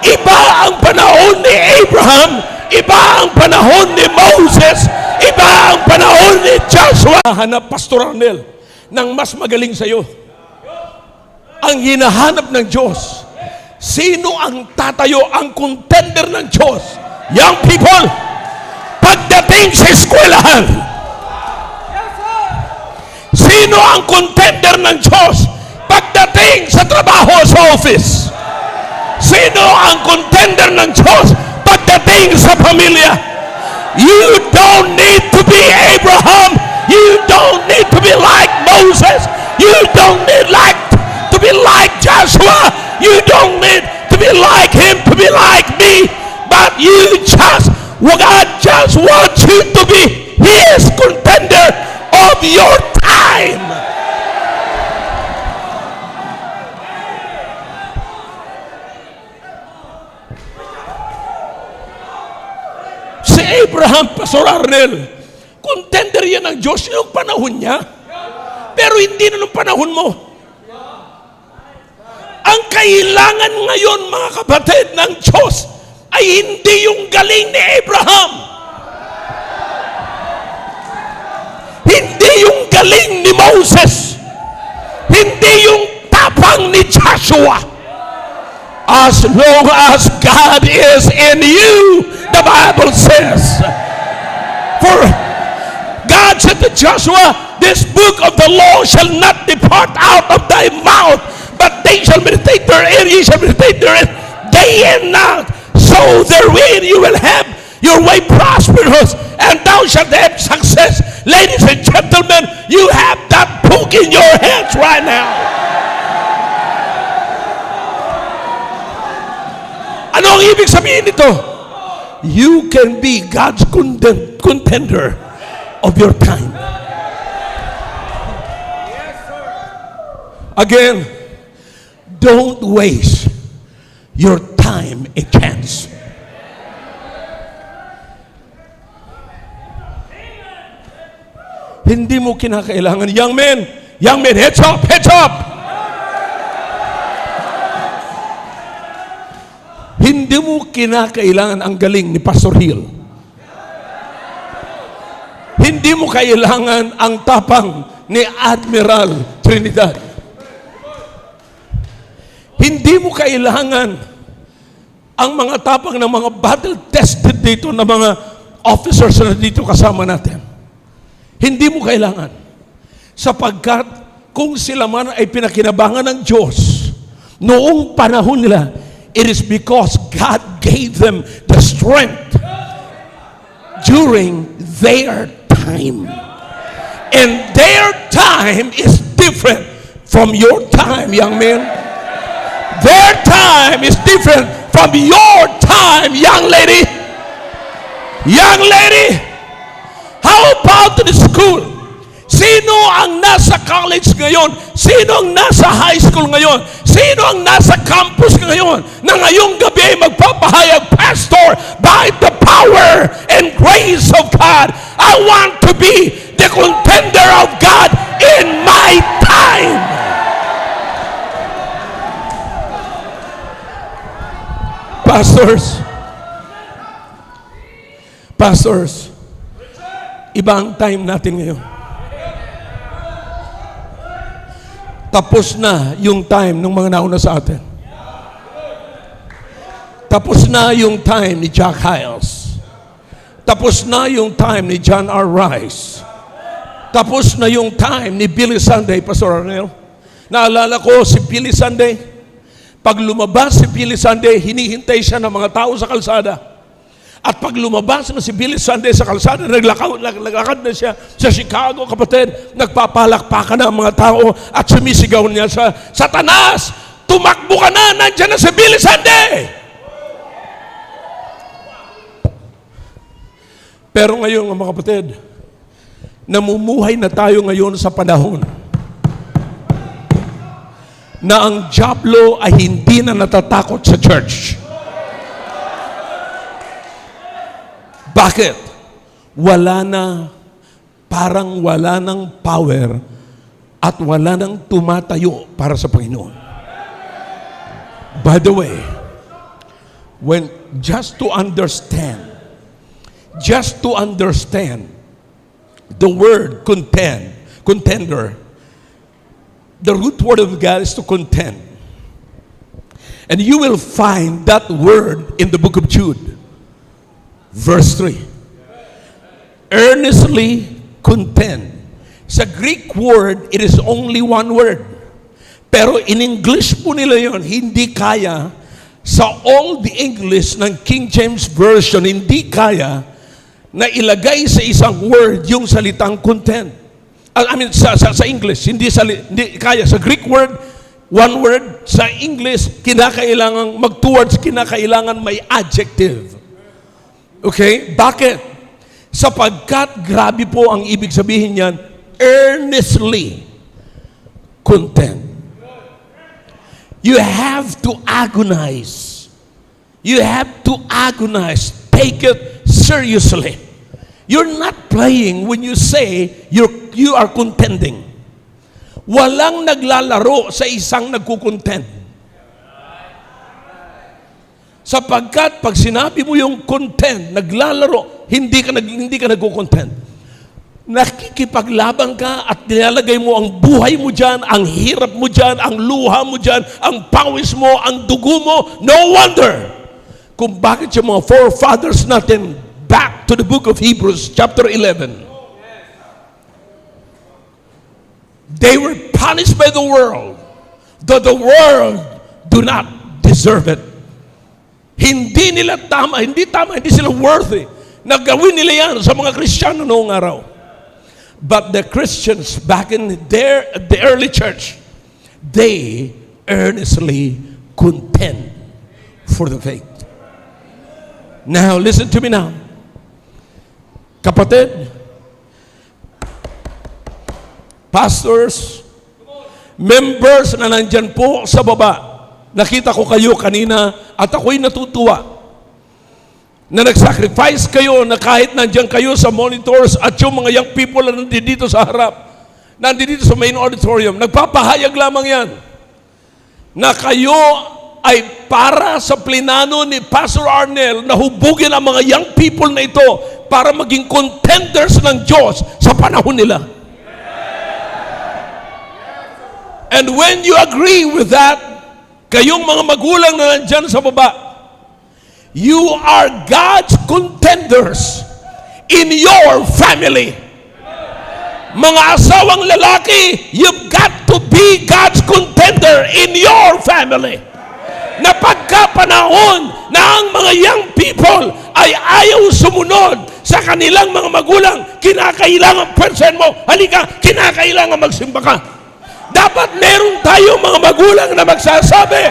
Iba ang panahon ni Abraham, iba ang panahon ni Moses, iba ang panahon ni Joshua. Hanap, Pastor Arnel, ng mas magaling sa iyo. Ang hinahanap ng Diyos, sino ang tatayo, ang contender ng Diyos? Young people, pagdating sa eskwelahan, sino ang contender ng Diyos? Pagdating sa trabaho sa office, sino ang contender ng Diyos? Pagdating sa pamilya. You don't need to be Abraham, you don't need to be like Moses, you don't need to be like Joshua, you don't need to be like him, to be like me, but God just wants you to be His contender of your time. Si Abraham, Pastor Arnel, contender yan ng Diyos yung panahon niya. Pero hindi na nung panahon mo. Ang kailangan ngayon, mga kapatid, ng Diyos ay hindi yung galing ni Abraham. Hindi yung galing ni Moses. Hindi yung tapang ni Joshua. As long as God is in you, the Bible says. For God said to Joshua, this book of the law shall not depart out of thy mouth, but they shall meditate therein, ye shall meditate therein day and night. So therewith you will have your way prosperous, and thou shalt have success. Ladies and gentlemen, you have that book in your hands right now. Ano ang ibig sabihin nito? You can be God's contender of your time. Again, don't waste your time and chance. Hindi mo kinakailangan, young men, heads up, heads up! Hindi mo kinakailangan ang galing ni Pastor Hill. Hindi mo kailangan ang tapang ni Admiral Trinidad. Hindi mo kailangan ang mga tapang ng mga battle-tested dito na mga officers na dito kasama natin. Hindi mo kailangan. Sapagkat kung sila man ay pinakinabangan ng Diyos, noong panahon nila, it is because God gave them the strength during their time. And their time is different from your time, young men. Their time is different from your time, young lady. Young lady, how about the school? Sino ang nasa college ngayon? Sino ang nasa high school ngayon? Sino ang nasa campus ngayon na ngayong gabi ay magpapahayag, Pastor, by the power and grace of God, I want to be the contender of God in my time. Pastors, iba ang time natin ngayon. Tapos na yung time ng mga nauna sa atin. Tapos na yung time ni Jack Hyles. Tapos na yung time ni John R. Rice. Tapos na yung time ni Billy Sunday, Pastor Arnel. Naalala ko si Billy Sunday. Pag lumabas si Billy Sunday, hinihintay siya ng mga tao sa kalsada. At pag lumabas na si Billy Sunday sa kalsada, naglakad na siya sa Chicago, kapatid, nagpapalakpakan na ang mga tao at sumisigaw niya sa Satanas, tumakbo ka na, nandyan na si Billy Sunday! Pero ngayon, mga kapatid, namumuhay na tayo ngayon sa panahon na ang Diablo ay hindi na natatakot sa church. Bakit? Parang wala ng power at wala ng tumatayo para sa Panginoon. By the way, just to understand the word contender, the root word of God is to contend. And you will find that word in the book of Jude. Verse 3. Earnestly contend. Sa Greek word, it is only one word. Pero in English po nila yon, hindi kaya. Sa Old English ng King James Version, hindi kaya na ilagay sa isang word yung salitang contend. Sa English, hindi kaya. Sa Greek word, one word. Sa English, kinakailangan mag-towards, kinakailangan may adjective. Okay? Bakit? Sapagkat grabe po ang ibig sabihin niyan, earnestly content. You have to agonize. You have to agonize. Take it seriously. You're not playing when you say you are contending. Walang naglalaro sa isang nagkukontend. Sapagkat pag sinabi mo yung contend, naglalaro, hindi ka nagkukontend. Nakikipaglaban ka at nilalagay mo ang buhay mo dyan, ang hirap mo dyan, ang luha mo dyan, ang pawis mo, ang dugo mo. No wonder kung bakit yung mga forefathers natin, back to the book of Hebrews chapter 11, they were punished by the world, though the world do not deserve it. Hindi sila worthy na gawin nila yan sa mga Kristiyano noong araw. But the Christians back in the early church, they earnestly contend for the faith. Now, listen to me now. Kapatid, pastors, members na nandyan po sa baba, nakita ko kayo kanina at ako'y natutuwa na nag-sacrifice kayo na kahit nandyan kayo sa monitors at yung mga young people na nandito sa harap, nandito sa main auditorium, nagpapahayag lamang yan na kayo ay para sa plinano ni Pastor Arnel na hubugin ang mga young people na ito para maging contenders ng Diyos sa panahon nila. And when you agree with that, kayong mga magulang na nandyan sa baba, you are God's contenders in your family. Mga asawang lalaki, you've got to be God's contender in your family. Na pagkapanahon na ang mga young people ay ayaw sumunod sa kanilang mga magulang, kinakailangan person mo, halika, kinakailangan magsimba ka. Dapat meron tayong mga magulang na magsasabi,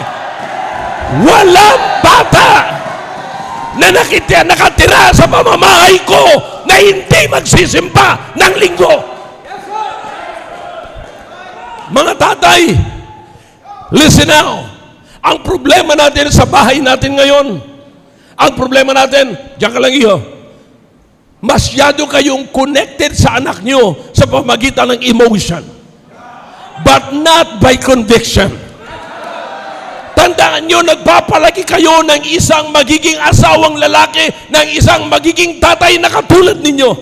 walang bata na nakatira sa pamamahay ko na hindi magsisimba ng linggo. Mga tatay, listen now. Ang problema natin sa bahay natin ngayon, ang problema natin, diyan ka lang iyo, masyado kayong connected sa anak nyo sa pamagitan ng emotion, but not by conviction. Tandaan nyo, nagpapalaki kayo ng isang magiging asawang lalaki, ng isang magiging tatay na katulad ninyo.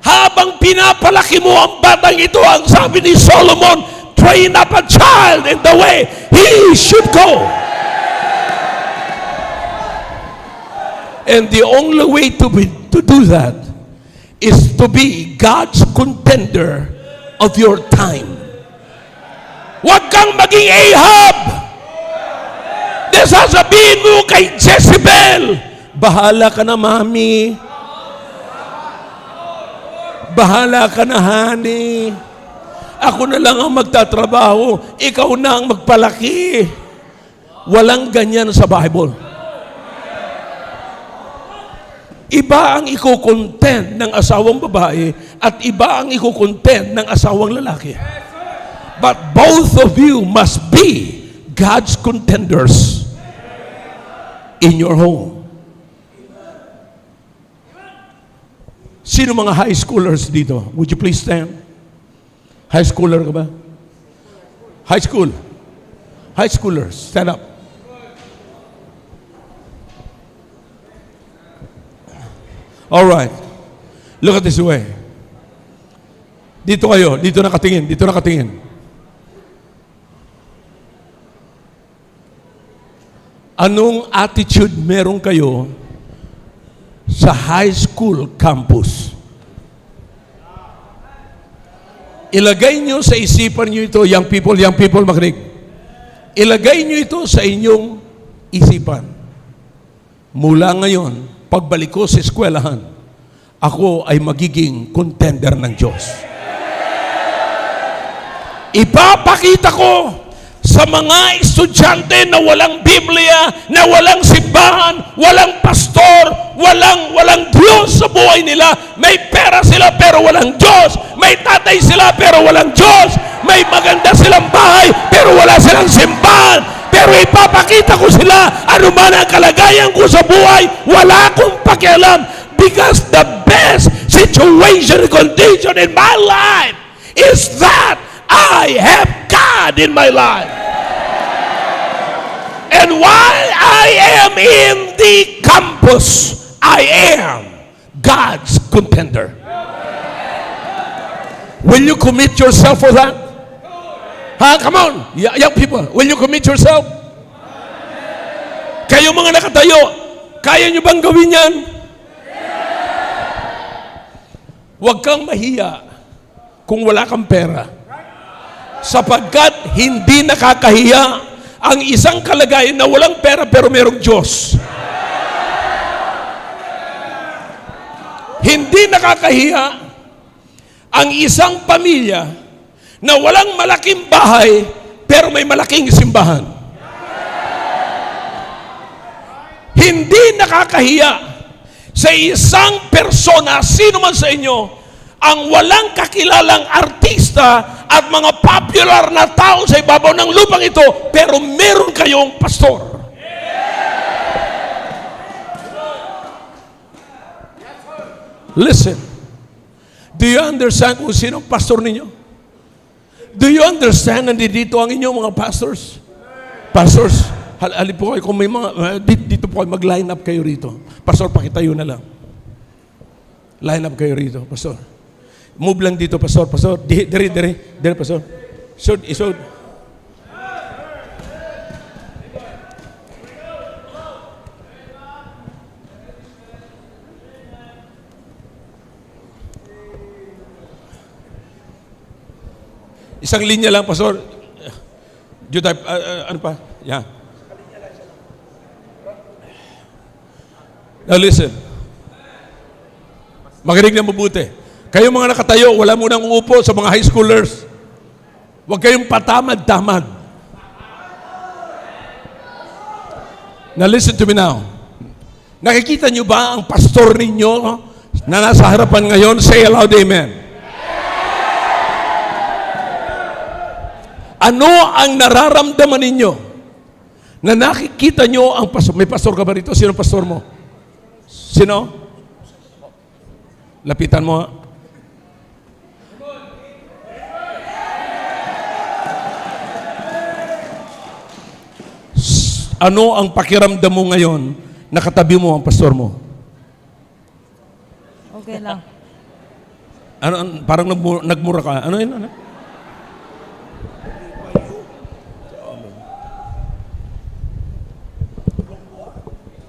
Habang pinapalaki mo ang batang ito, ang sabi ni Solomon, train up a child in the way he should go. And the only way to do that is to be God's contender of your time. Huwag kang maging Ahab. Sasabihin mo kay Jezebel, bahala ka na, mami. Bahala ka na, honey. Ako na lang ang magtatrabaho. Ikaw na ang magpalaki. Walang ganyan sa Bible. Iba ang iko-content ng asawang babae at iba ang iko-content ng asawang lalaki. But both of you must be God's contenders in your home. Sino mga high schoolers dito? Would you please stand? High schooler ka ba? High school. High schoolers, stand up. All right. Look at this way. Dito kayo, dito nakatingin. Anong attitude meron kayo sa high school campus? Ilagay nyo sa isipan nyo ito, young people, makinig. Ilagay nyo ito sa inyong isipan. Mula ngayon, pagbalik ko sa eskwelahan, ako ay magiging contender ng Diyos. Ipapakita ko sa mga estudyante na walang Biblia, na walang simbahan, walang pastor, walang Diyos sa buhay nila. May pera sila pero walang Diyos. May tatay sila pero walang Diyos. May maganda silang bahay pero wala silang simbahan. Pero ipapakita ko sila, ano man ang kalagayan ko sa buhay, wala akong pakialam because the best situation and condition in my life is that I have God in my life. And while I am in the campus, I am God's contender. Will you commit yourself for that? Come on, young people, will you commit yourself? Kayo mga nakatayo, kaya nyo bang gawin yan? Huwag kang mahiya kung wala kang pera. Sapagkat hindi nakakahiya ang isang kalagayan na walang pera pero merong Diyos. Hindi nakakahiya ang isang pamilya na walang malaking bahay pero may malaking simbahan. Hindi nakakahiya sa isang persona, sino man sa inyo, ang walang kakilalang artista at mga popular na tao sa ibabaw ng lupang ito, pero meron kayong pastor. Listen. Do you understand kung sino ang pastor ninyo? Do you understand nandito ang inyong mga pastors? Pastors, halip po kayo kung may mga, dito po kayo, mag-line up kayo rito. Pastor, pakitayo na lang. Line up kayo rito, pastor. Move lang dito, pastor. Pastor, dire, pastor. Isod. Isang linya lang, pastor. Type, ano pa? Yeah. Now listen. Makinig na mabuti. Kayo mga nakatayo, wala munang uupo sa mga high schoolers. Huwag kayong patamad-tamad. Now listen to me now. Nakikita nyo ba ang pastor ninyo na nasa harapan ngayon? Say aloud, amen. Ano ang nararamdaman ninyo na nakikita nyo ang pastor? May pastor ka ba rito? Sino pastor mo? Sino? Lapitan mo. Ano ang pakiramdam mo ngayon na katabi mo ang pastor mo? Okay lang. Parang nagmura ka. Ano yun? Ano?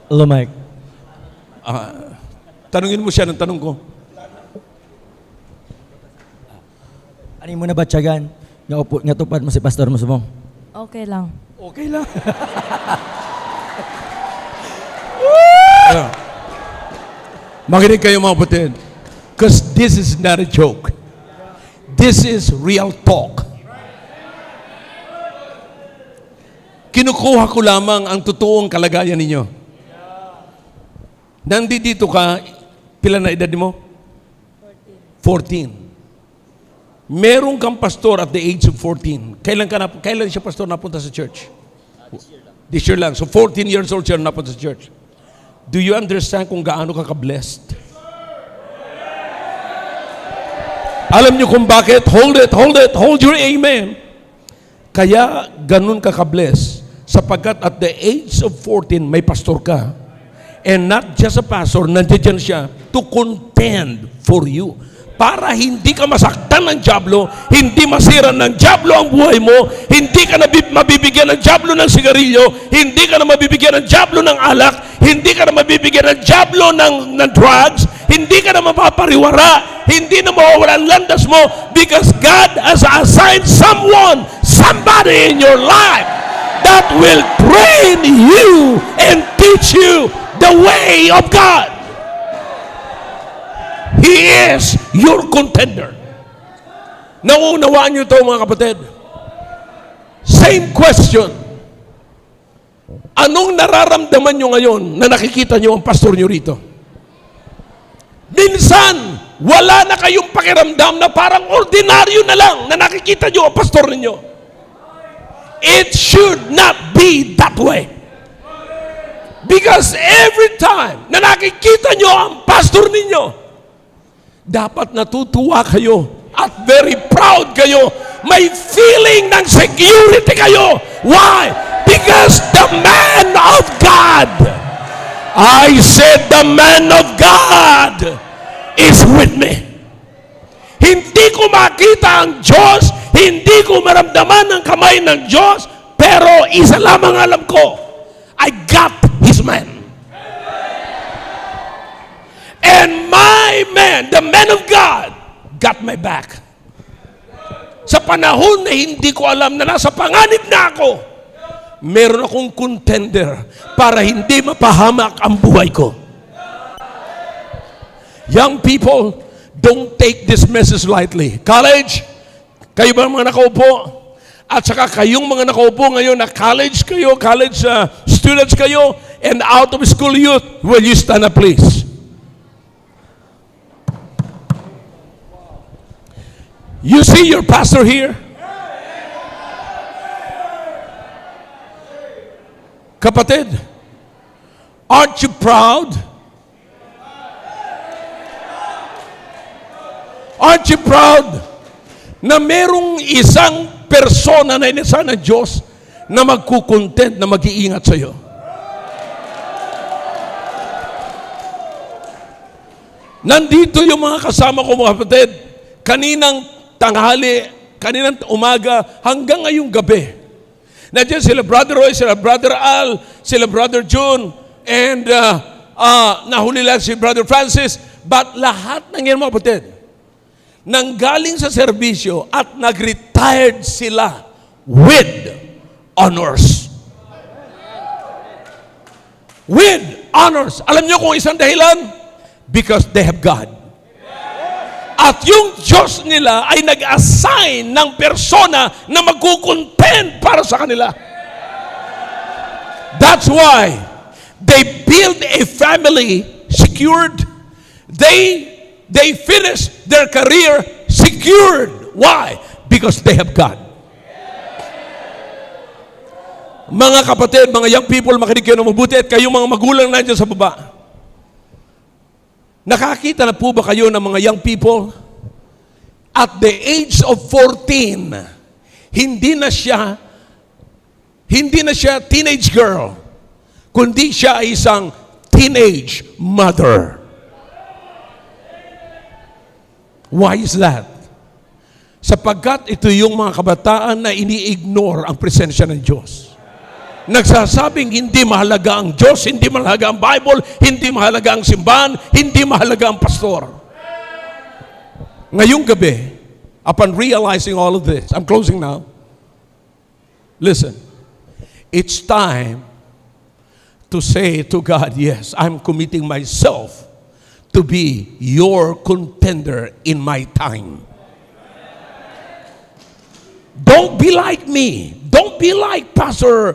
Hello, Mike. Tanungin mo siya ng tanong ko. Ano mo na ba tiyagan? Nga tupad mo si pastor mo subong? Okay lang. Okay lang. Makinig kayo mga kapatid. Because this is not a joke. This is real talk. Kinukuha ko lamang ang totoong kalagayan ninyo. Nandito ka, pila na edad mo? 14. Meron kang pastor at the age of 14. Kailan siya pastor napunta sa church? This year lang. So 14 years old siya napunta sa church. Do you understand kung gaano ka ka-blessed? Alam niyo kung bakit? Hold your amen. Kaya ganun ka ka-blessed sapagkat at the age of 14 may pastor ka. And not just a pastor, nandiyan siya to contend for you. Para hindi ka masaktan ng dyablo, hindi masira ng dyablo ang buhay mo, hindi ka na mabibigyan ng dyablo ng sigarilyo, hindi ka na mabibigyan ng dyablo ng alak, hindi ka na mabibigyan ng dyablo ng drugs, hindi ka na mapapariwara, hindi na mawawala ang landas mo because God has assigned somebody in your life that will train you and teach you the way of God. He is your contender. Nauunawaan niyo ito mga kapatid. Same question. Anong nararamdaman niyo ngayon na nakikita niyo ang pastor niyo rito? Minsan, wala na kayong pakiramdam na parang ordinaryo na lang na nakikita niyo ang pastor ninyo. It should not be that way. Because every time na nakikita nyo ang pastor ninyo, dapat natutuwa kayo at very proud kayo. May feeling ng security kayo. Why? Because the man of God, I said the man of God is with me. Hindi ko makita ang Diyos, hindi ko maramdaman ang kamay ng Diyos, pero isa lamang alam ko, I got His man. And my man, the man of God, got my back. Sa panahon na hindi ko alam na nasa panganib na ako, meron akong contender para hindi mapahamak ang buhay ko. Young people, don't take this message lightly. College, kayo ba mga nakaupo? At saka kayong mga nakaupo ngayon na college kayo, college students kayo, and out of school youth, will you stand up please? You see your pastor here? Kapatid, aren't you proud? Aren't you proud na merong isang persona na inisa ng Diyos na magkukontent, na mag-iingat sa iyo? Nandito yung mga kasama ko mga kapatid, kaninang tanghali, kaninang umaga, hanggang ngayong gabi. Nandiyan sila Brother Roy, sila Brother Al, sila Brother June, and nahuli lang si Brother Francis, but lahat ng yan mga kapatid, nanggaling sa serbisyo at nag-retired sila with honors. With honors. Alam niyo kung isang dahilan? Because they have God. At yung Diyos nila ay nag-assign ng persona na magkukontent para sa kanila. That's why they build a family secured. They finish their career secured. Why? Because they have God. Mga kapatid, mga young people, makinig kayo ng mabuti at kayong mga magulang nandiyan sa baba. Nakakita na po ba kayo ng mga young people? At the age of 14, hindi na siya teenage girl, kundi siya ay isang teenage mother. Why is that? Sapagkat ito yung mga kabataan na ini-ignore ang presensya ng Diyos. Nagsasabing hindi mahalaga ang Diyos, hindi mahalaga ang Bible, hindi mahalaga ang simbahan, hindi mahalaga ang pastor. Ngayong gabi, upon realizing all of this, I'm closing now. Listen, it's time to say to God, yes, I'm committing myself to be your contender in my time. Don't be like me. Don't be like Pastor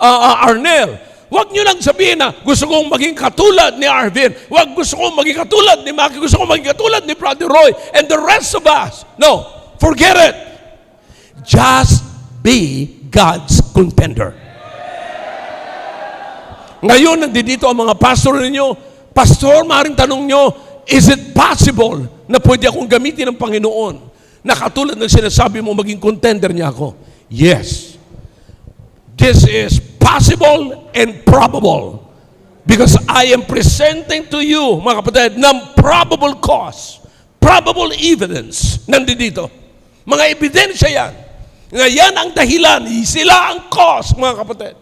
Arnel. Huwag nyo lang sabihin na gusto kong maging katulad ni Arvin. Huwag gusto kong maging katulad ni Maki. Gusto kong maging katulad ni Brother Roy and the rest of us. No, forget it. Just be God's contender. Ngayon, nandito ang mga pastor ninyo. Pastor, maaaring tanong nyo, is it possible na pwede akong gamitin ng Panginoon na katulad ng sinasabi mo maging contender niya ako? Yes. This is possible and probable because I am presenting to you, mga kapatid, ng probable cause, probable evidence. Nandito. Mga ebidensya yan. Ngayon ang dahilan, sila ang cause, mga kapatid,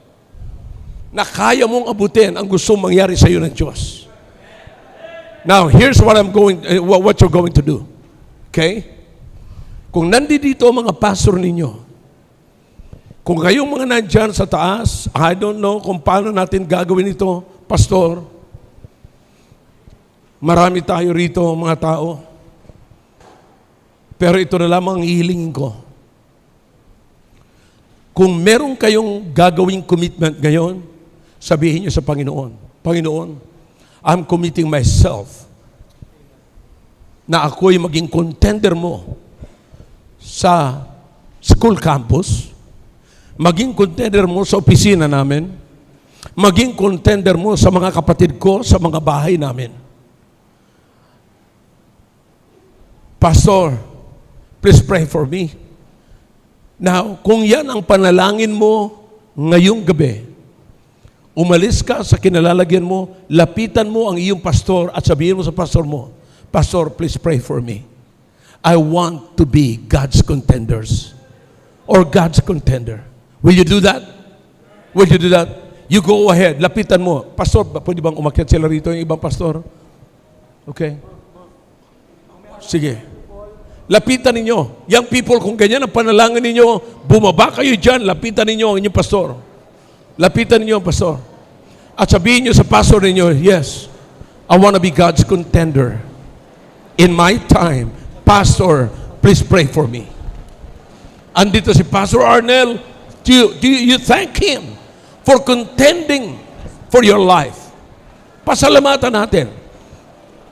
na kaya mong abutin ang gusto mangyari sa iyo ng Diyos. Now, here's what what you're going to do. Okay? Kung nandito mga pastor ninyo, kung kayong mga nandyan sa taas, I don't know kung paano natin gagawin ito, pastor. Marami tayo rito, mga tao. Pero ito na lamang ang hihilingin ko. Kung meron kayong gagawing commitment ngayon, sabihin niyo sa Panginoon, Panginoon, I'm committing myself na ako'y maging contender mo sa school campus, maging contender mo sa opisina namin, Maging contender mo sa mga kapatid ko, sa mga bahay namin. Pastor, please pray for me. Now, kung yan ang panalangin mo ngayong gabi, umalis ka sa kinalalagyan mo, lapitan mo ang iyong pastor at sabihin mo sa pastor mo, Pastor, please pray for me. I want to be God's contenders or God's contender. Will you do that? Will you do that? You go ahead, lapitan mo. Pastor, pwede bang umakyat sila rito yung ibang pastor? Okay. Sige. Lapitan ninyo. Young people, kung ganyan ang panalangin ninyo, bumaba kayo dyan, lapitan ninyo ang inyong pastor. Lapitan ninyo ang pastor. At sabihin nyo sa pastor ninyo, yes, I want to be God's contender. In my time, Pastor, please pray for me. Andito si Pastor Arnel, do you thank him for contending for your life? Pasalamatan natin.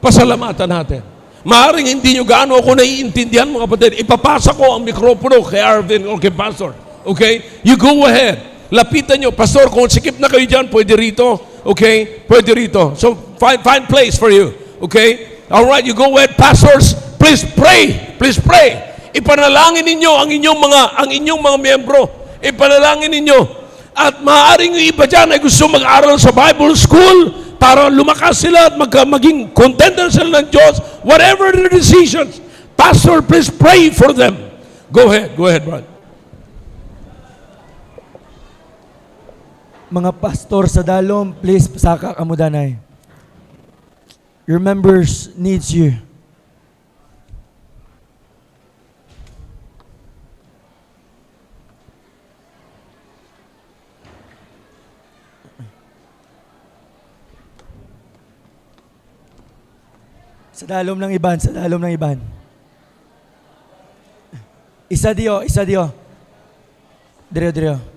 Pasalamatan natin. Maaring hindi nyo gaano ako naiintindihan, mga kapatid. Ipapasa ko ang mikropono kay Arvin o kay Pastor. Okay? You go ahead. Lapitan nyo. Pastor, kung sikip na kayo dyan, pwede rito. Okay? Pwede rito. So, find place for you. Okay? Alright, you go ahead. Pastors, please pray. Please pray. Ipanalangin ninyo ang inyong mga miyembro. Ipanalangin ninyo. At maaaring yung iba dyan ay gusto mag-aral sa Bible school para lumakas sila at maging contender sila ng Diyos. Whatever their decisions, Pastor, please pray for them. Go ahead, Brad. Mga pastor sa dalom, please, saka kamudanay. Your members needs you. Sa dalom ng iban, sa dalom ng iban. Isa dio. Dire.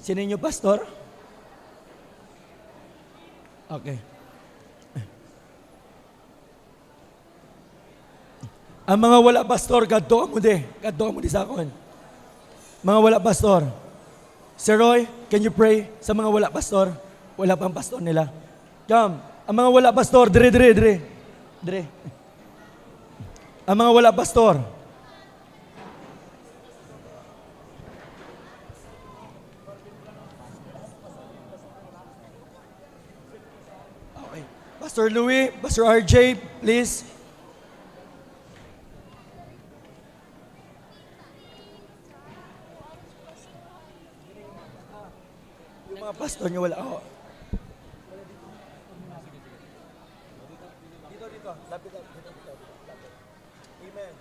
Sino inyo, pastor? Okay. Ang mga wala pastor, kadto mo di sa akon. Mga wala pastor. Sir Roy, can you pray sa mga wala pastor? Wala pang pastor nila. Come. Ang mga wala pastor, dire. Ang mga wala pastor. Okay. Pastor Louis, Pastor RJ, please. Yung mga pastor nyo wala. Oh. Dito. Lapit. Amen.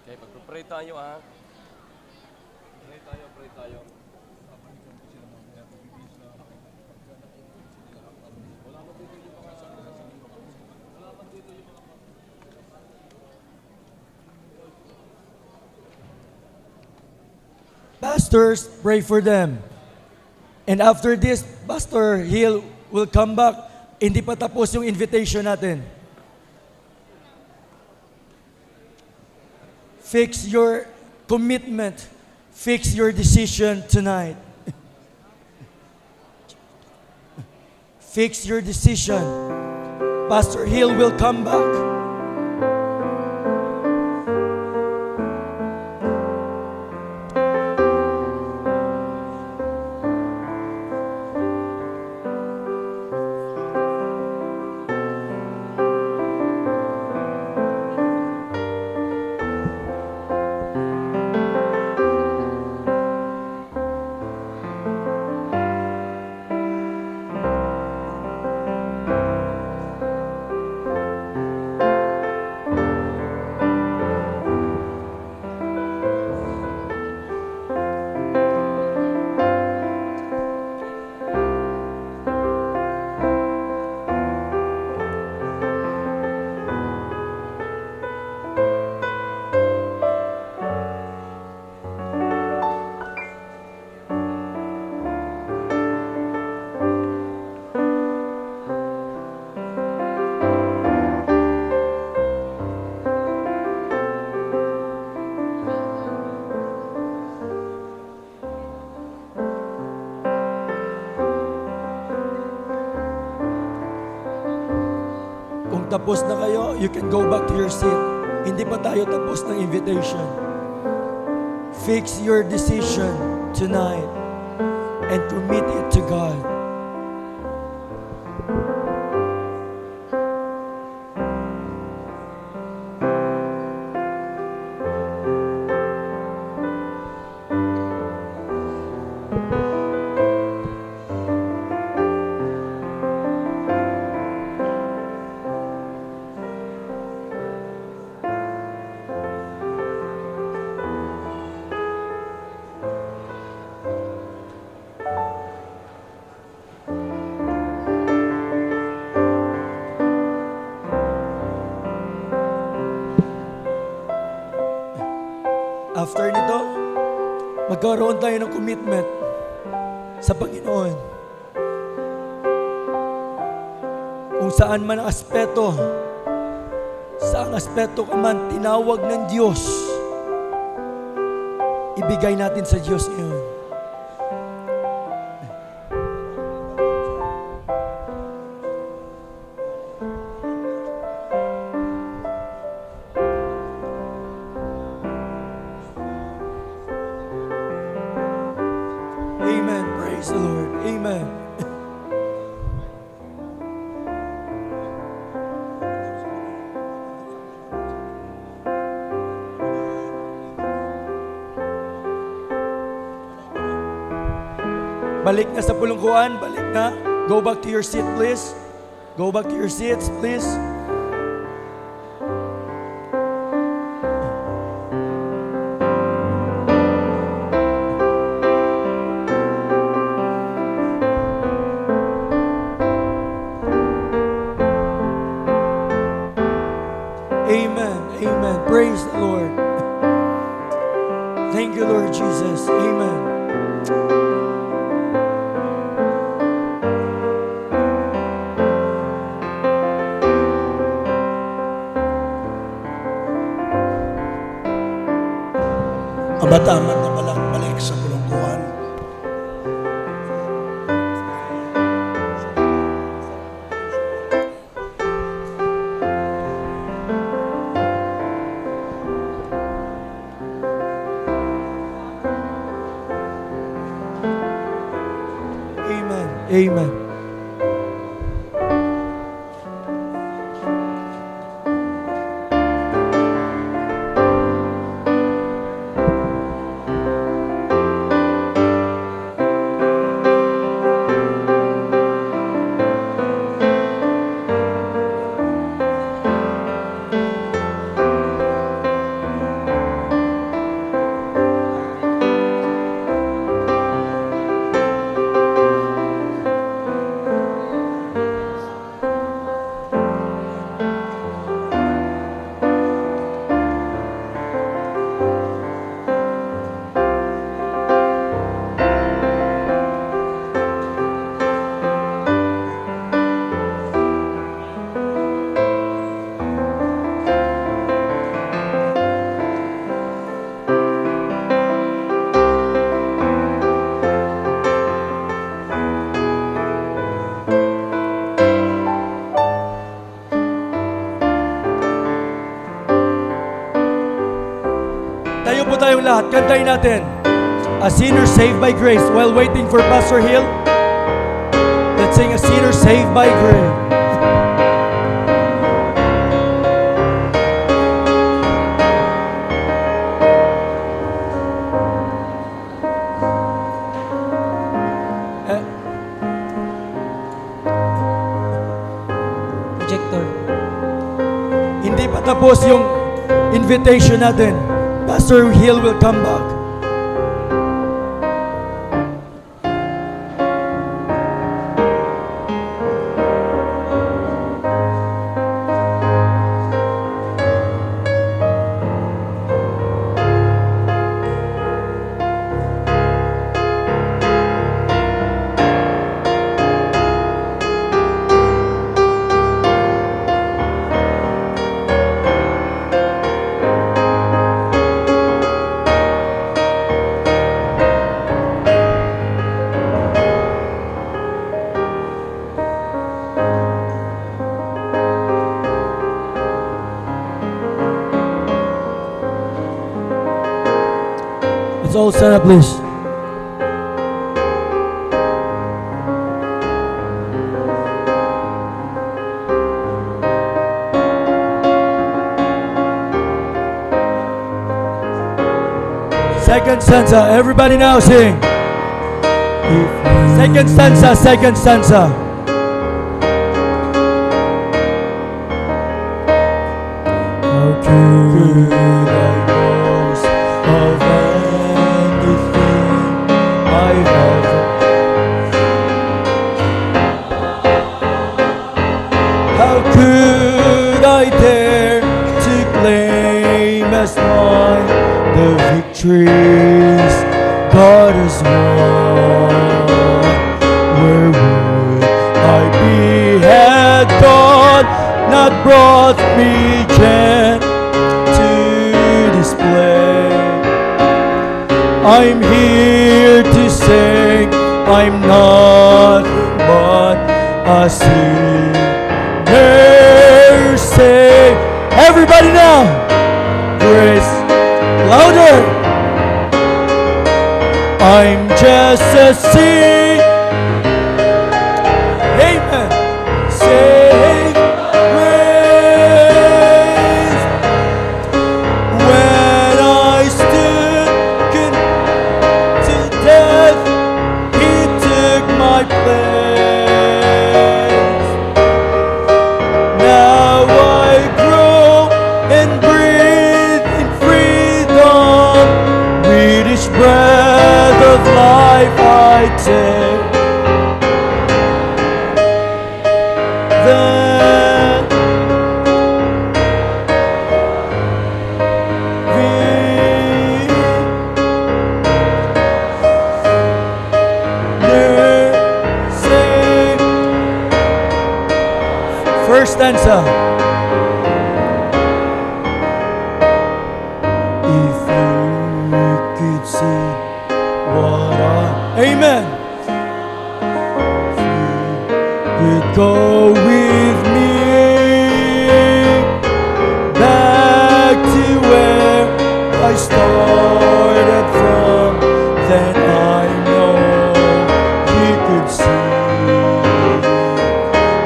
Okay, pag-pray tayo ha. Pray tayo. Pastors, pray for them. And after this, Pastor Hill will come back. Hindi pa tapos yung invitation natin. Fix your commitment. Fix your decision tonight. Fix your decision. Pastor Hill will come back. tapos na kayo, you can go back to your seat. Hindi pa tayo tapos ng invitation. Fix your decision tonight and commit it to God. After nito, magkaroon tayo ng commitment sa Panginoon. Kung saan man ang aspeto, saang aspeto ka man tinawag ng Diyos, ibigay natin sa Diyos ngayon. Amen. Praise the Lord. Amen. Balik na sa pulungkuan. Balik na. Go back to your seat, please. Go back to your seats, please. Amen. Amen. Praise the Lord. Thank you, Lord Jesus. Amen. Abatamat na balik sa pulungkuhan. Amen. Amen. Tayo po tayong lahat. Kantayin natin. A sinner saved by grace while waiting for Pastor Hill. Let's sing A Sinner Saved by Grace. Projector. Hindi pa tapos yung invitation natin. Pastor Hill will come back. Let's all stand up, please. Second stanza, everybody now sing. Second stanza, second stanza. How could I boast of anything I have? How could I dare to claim as mine the victories God has won? Where would I be had God not brought me gen to display? I'm here to sing, I'm nothing but a sinner saved. Everybody now, grace, louder. I'm just a sinner. Amen. Save grace. When I stood to death, He took my place. Now I grow and breathe in freedom. With each breath of life I take. Then first stanza. If you could see what Amen. If you could go with me back to where I started from, then I know you could see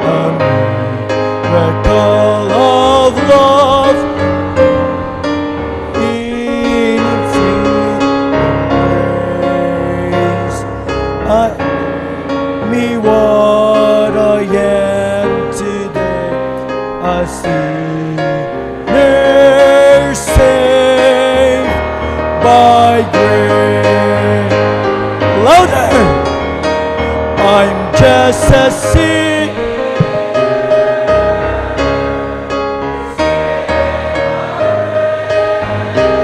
a miracle of love in infinite grace. Me what I am today, a sinner saved by grace. Louder! I'm just a sinner.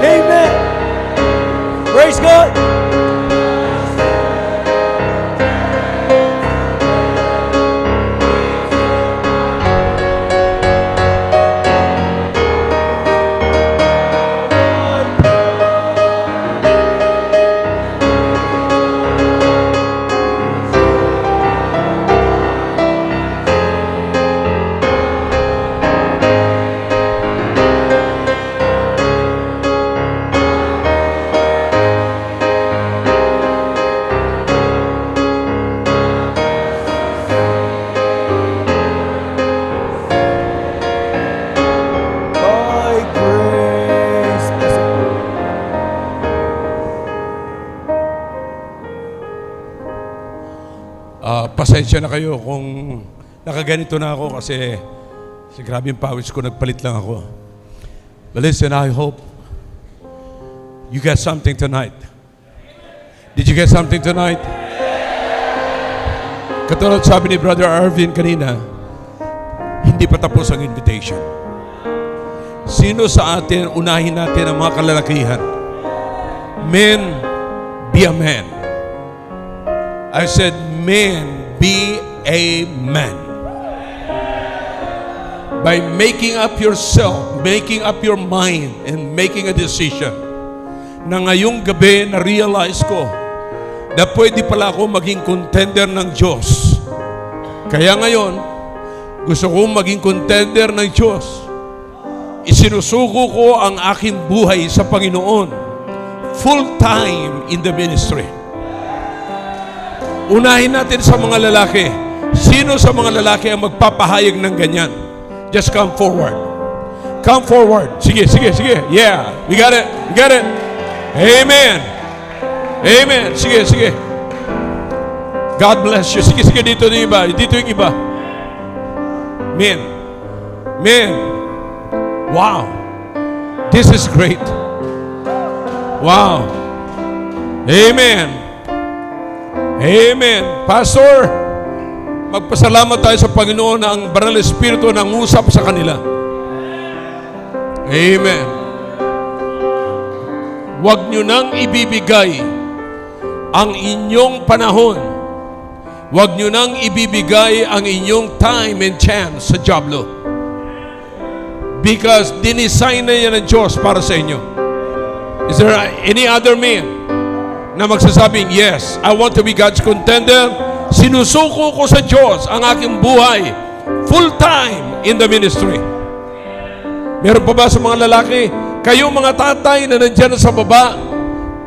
Amen. Praise God. By grace. Pasensya na kayo kung nakaganito na ako kasi grabe yung pawis ko, nagpalit lang ako. But listen, I hope you get something tonight. Did you get something tonight? Katulad sabi ni Brother Arvin kanina, hindi pa tapos ang invitation. Sino sa atin, unahin natin ang mga kalalakihan? Men, be a man. I said, men, be a man. By making up yourself, making up your mind, and making a decision, na ngayong gabi na-realize ko na pwede pala ako maging contender ng Diyos. Kaya ngayon, gusto kong maging contender ng Diyos. Isinusuko ko ang aking buhay sa Panginoon full time in the ministry. Unahin natin sa mga lalaki. Sino sa mga lalaki ang magpapahayag ng ganyan? Just come forward. Come forward. Sige, sige, sige. Yeah, we got it. We got it. Amen. Amen. Sige, sige. God bless you. Sige, sige, dito yung iba. Dito yung iba. Men. Men. Wow. This is great. Wow. Amen. Amen. Pastor, magpasalamat tayo sa Panginoon na ang Banal na Espiritu nang usap sa kanila. Amen. Huwag nyo nang ibibigay ang inyong panahon. Huwag nyo nang ibibigay ang inyong time and chance sa Diablo. Because dinisign na yan ng Diyos para sa inyo. Is there any other man na magsasabing, yes, I want to be God's contender. Sinusuko ko sa Diyos ang aking buhay full time in the ministry. Meron pa ba sa mga lalaki? Kayo mga tatay na nandyan sa baba,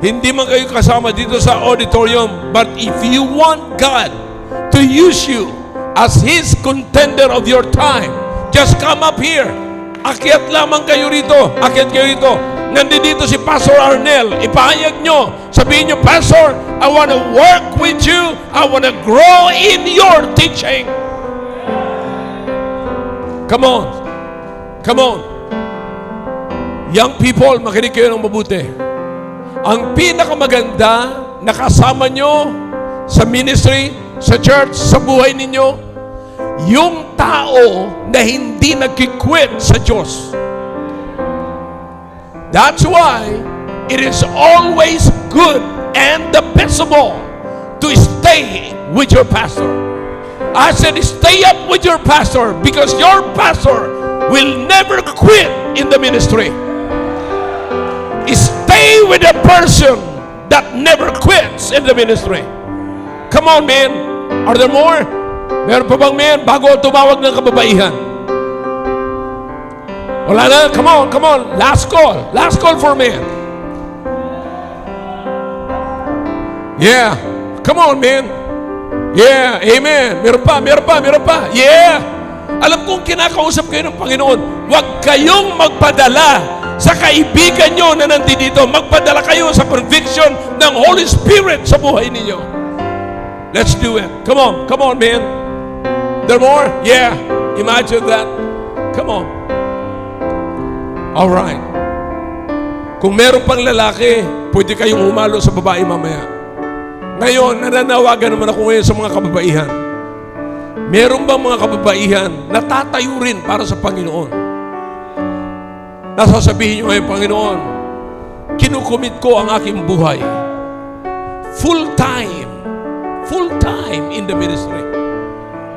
hindi man kayo kasama dito sa auditorium, but if you want God to use you as His contender of your time, just come up here. Akyat lamang kayo rito. Akyat kayo rito. Nandito si Pastor Arnel. Ipahayag nyo. Sabihin nyo, Pastor, I want to work with you. I want to grow in your teaching. Come on. Come on. Young people, makinig kayo ng mabuti. Ang pinakamaganda na kasama nyo sa ministry, sa church, sa buhay ninyo, yung tao na hindi nagkikwit sa Diyos. That's why it is always good and the principle to stay with your pastor. I said stay up with your pastor because your pastor will never quit in the ministry. Stay with a person that never quits in the ministry. Come on, man. Are there more? Meron pa bang man bago tumawag ng kababaihan? Wala na? Come on, come on. Last call. Last call for men. Yeah. Come on, man. Yeah. Amen. Meron pa, meron pa, meron pa. Yeah. Alam kong kinakausap kayo ng Panginoon. Huwag kayong magpadala sa kaibigan nyo na nandito. Magpadala kayo sa conviction ng Holy Spirit sa buhay ninyo. Let's do it. Come on, man. There more? Yeah. Imagine that. Come on. All right. Kung meron pang lalaki, pwede kayong umalo sa babae mamaya. Ngayon, nananawagan naman ako ngayon sa mga kababaihan. Meron bang mga kababaihan na tatayo rin para sa Panginoon? Nasasabihin nyo ngayon, Panginoon, kinukumit ko ang aking buhay. Full time in the ministry.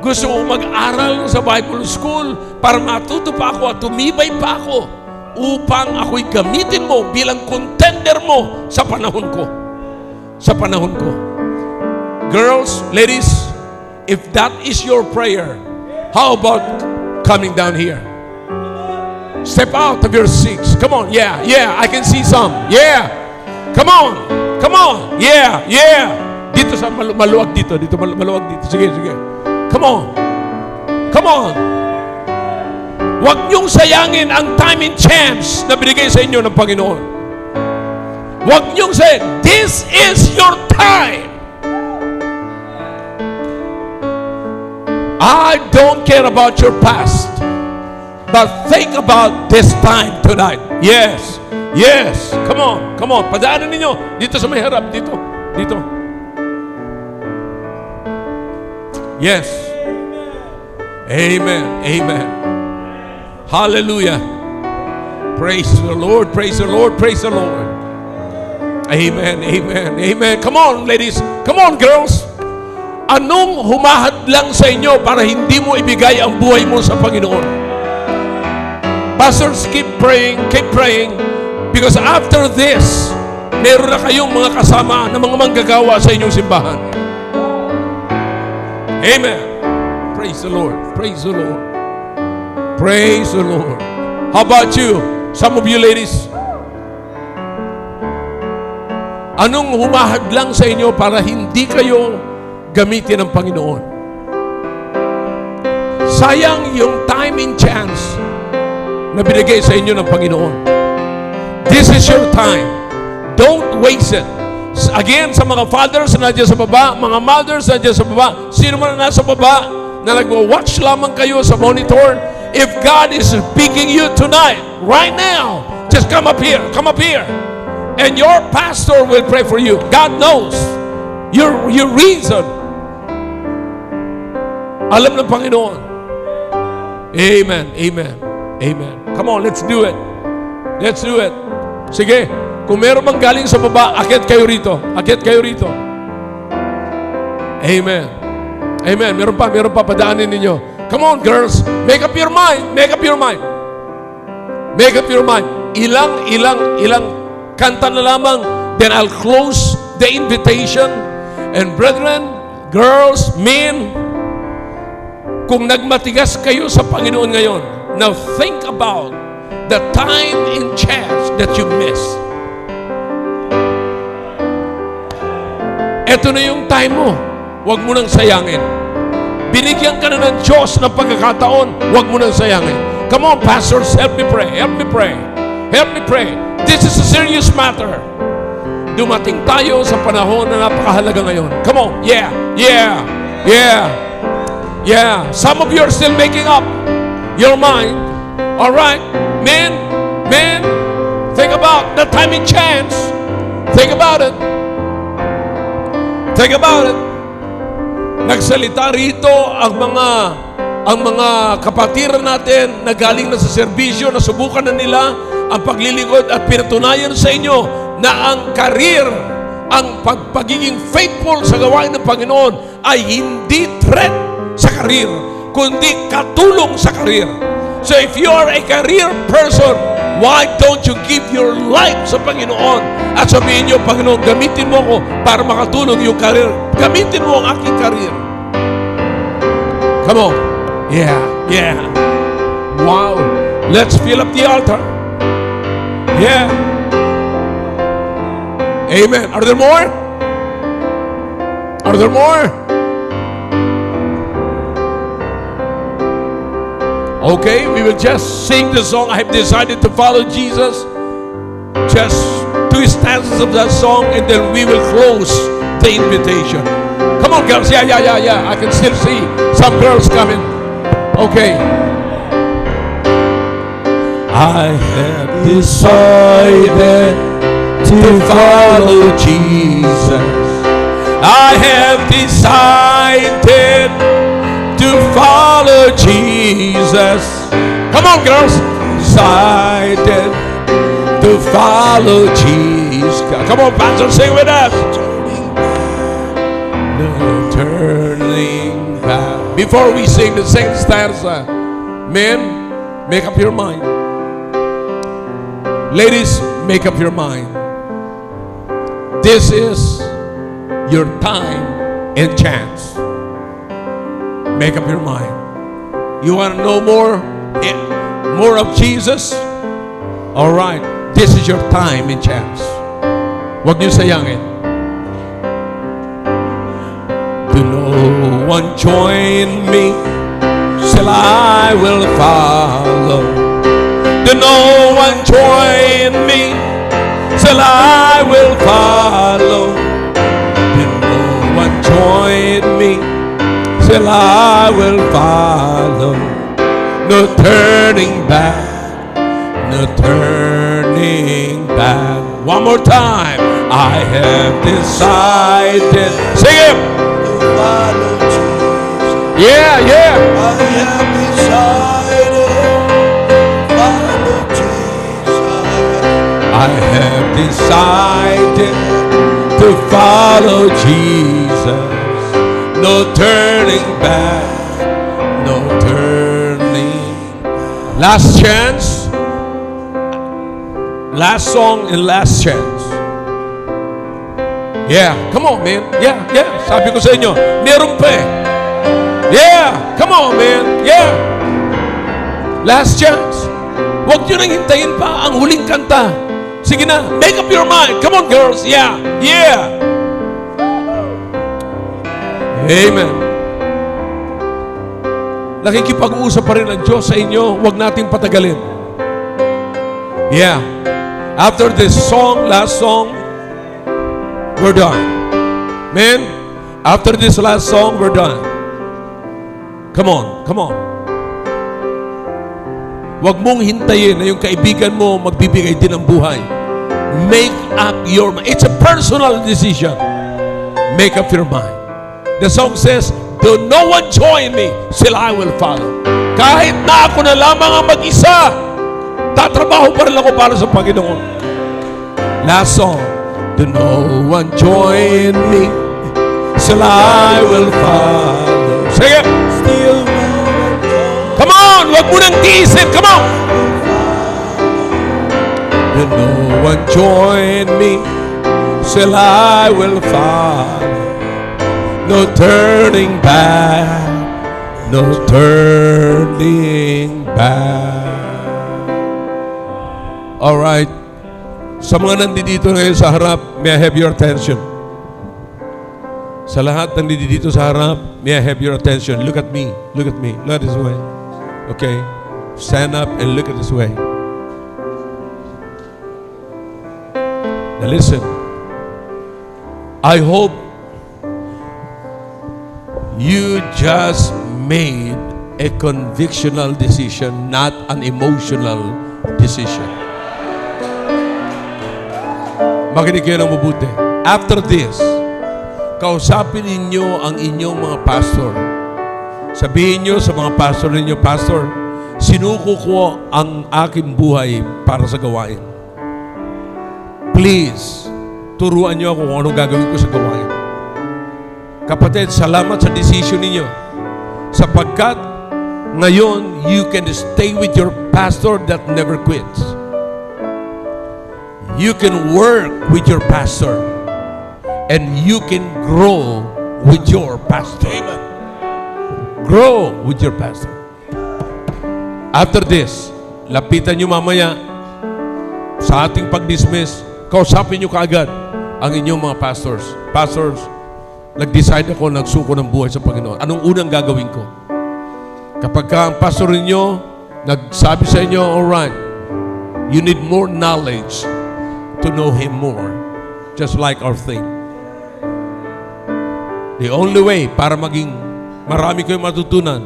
Gusto ko mag-aral sa Bible School para matuto pa ako at tumibay pa ako upang ako'y gamitin mo bilang contender mo sa panahon ko. Sa panahon ko. Girls, ladies, if that is your prayer, how about coming down here? Step out of your seats. Come on, yeah, I can see some. Yeah. Come on. Yeah. Dito sa maluwag dito. Maluwag dito. Sige. Come on. Huwag niyong sayangin ang time and chance na binigay sa inyo ng Panginoon. Huwag niyong say, this is your time. I don't care about your past, but think about this time tonight. Yes. Come on. Padaanan ninyo dito sa may harap. Dito. Yes. Amen. Hallelujah. Praise the Lord. Amen. Come on, ladies. Come on, girls. Anong humahadlang sa inyo para hindi mo ibigay ang buhay mo sa Panginoon? Pastors, keep praying. Because after this, meron na kayong mga kasama na mga manggagawa sa inyong simbahan. Amen. Praise the Lord. How about you? Some of you ladies. Anong humahadlang sa inyo para hindi kayo gamitin ng Panginoon? Sayang yung time and chance na binigay sa inyo ng Panginoon. This is your time. Don't waste it. Again, sa mga fathers na nandiyan sa baba, mga mothers na nandiyan sa baba, sino man na nasa baba, na nagwa-watch lamang kayo sa monitor, if God is speaking you tonight, right now, just come up here, and your pastor will pray for you. God knows your reason. Alam ng Panginoon. Amen, amen, amen. Come on, let's do it. Let's do it. Sige, kung meron mang galing sa baba, akit kayo rito. Akit kayo rito. Amen. Amen. Meron pa, padaanin ninyo. Come on, girls. Make up your mind. Make up your mind. Make up your mind. Ilang kanta na lamang. Then I'll close the invitation. And brethren, girls, men, kung nagmatigas kayo sa Panginoon ngayon, now think about the time and chance that you missed. Ito na yung time mo. Huwag mo nang sayangin. Binigyan ka na ng Diyos ng pagkakataon. Huwag mo nang sayangin. Come on, pastors, help me pray. Help me pray. Help me pray. This is a serious matter. Dumating tayo sa panahon na napakahalaga ngayon. Come on. Yeah. Yeah. Yeah. Yeah. Some of you are still making up your mind. All right. Men, think about the time and chance. Think about it. Think about it. Nagsalita rito ang mga kapatiran natin na galing na sa serbisyo, na subukan na nila ang paglilingkod at pinatunayan sa inyo na ang career, ang pagiging faithful sa gawain ng Panginoon ay hindi threat sa career, kundi katulong sa career. So if you are a career person, why don't you give your life sa Panginoon at sabihin niyo, Panginoon, gamitin mo ako para makatulong yung career. Gamitin mo ang aking career. Come on. Yeah, yeah. Wow. Let's fill up the altar. Yeah. Amen. Are there more? Are there more? Okay, we will just sing the song, I have decided to follow Jesus. Just 2 stanzas of that song, and then we will close the invitation. Come on, girls. Yeah. I can still see some girls coming. Okay. I have decided to follow Jesus. I have decided to follow Jesus. Come on, girls. Decided to follow Jesus. Come on, pastor, sing with us. No turning back. Before we sing the second stanza, men, make up your mind. Ladies, make up your mind. This is your time and chance. Make up your mind. You want to know more of Jesus? All right. This is your time and chance. Huwag niyo sayangin. Do no one join me, still I will follow. Do no one join me, still I will follow. Do no one join me, till I will follow. No turning back, no turning back. One more time. I have decided. Sing it. To follow Jesus. Yeah. I have decided to follow Jesus. I have decided to follow Jesus. No turning back, no turning. Last chance. Last song and last chance. Yeah, come on, man. Yeah. Sabi ko sa inyo, meron pa eh. Yeah, come on, man. Yeah. Last chance. Huwag nyo nang hintayin pa ang huling kanta. Sige na, make up your mind. Come on, girls. Yeah, yeah. Amen. Nakikipag-uusap pa rin ang Diyos sa inyo. Huwag nating patagalin. Yeah. After this song, last song, we're done. Man, after this last song, we're done. Come on, come on. Huwag mong hintayin na yung kaibigan mo magbibigay din ng buhay. Make up your mind. It's a personal decision. Make up your mind. The song says, "Do no one join me, still I will follow." Kahit na ako na lamang ang mag-isa, tatrabaho pa rin ako para sa Panginoon. Last song. Do no one join me, still I will follow. Sige. Still come on, wag mo nang tiisin. Come on. Do no one join me, still I will follow. No turning back, no turning back. All right. Sa mga nandito ngayon sa harap, may I have your attention? Sa lahat nandito sa harap, may I have your attention? Look at me. Look at me. Look this way. Okay? Stand up and look at this way. Now listen. I hope you just made a convictional decision, not an emotional decision. Makinig kayo ng mabuti. After this, kausapin ninyo ang inyong mga pastor. Sabihin nyo sa mga pastor ninyo, "Pastor, sinuko ko ang aking buhay para sa gawain. Please, turuan nyo ako kung anong gagawin ko sa gawain." Kapatid, salamat sa decision ninyo. Sapagkat ngayon, you can stay with your pastor that never quits. You can work with your pastor. And you can grow with your pastor. Grow with your pastor. After this, lapitan nyo mamaya sa ating pag-dismiss, kausapin nyo kaagad ang inyong mga pastors. Pastors, nag-decide ako, nagsuko ng buhay sa Panginoon. Anong unang gagawin ko? Kapag ang pastor ninyo nagsabi sa inyo, "Alright, you need more knowledge to know Him more." Just like our thing. The only way para maging marami kayong matutunan,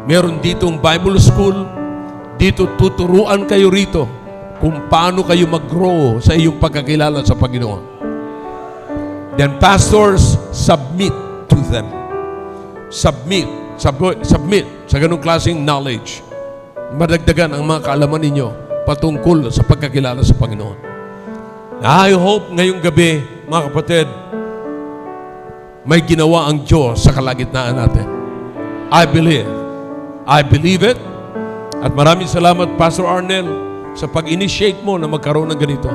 meron ditong Bible school, dito tuturuan kayo rito kung paano kayo mag-grow sa iyong pagkakilala sa Panginoon. Then pastors, submit to them. Submit sa ganung klaseng knowledge. Madagdagan ang mga kaalaman ninyo patungkol sa pagkakilala sa Panginoon. I hope ngayong gabi, mga kapatid, may ginawa ang Diyos sa kalagitnaan natin. I believe it. At maraming salamat, Pastor Arnel, sa pag-initiate mo na magkaroon ng ganito.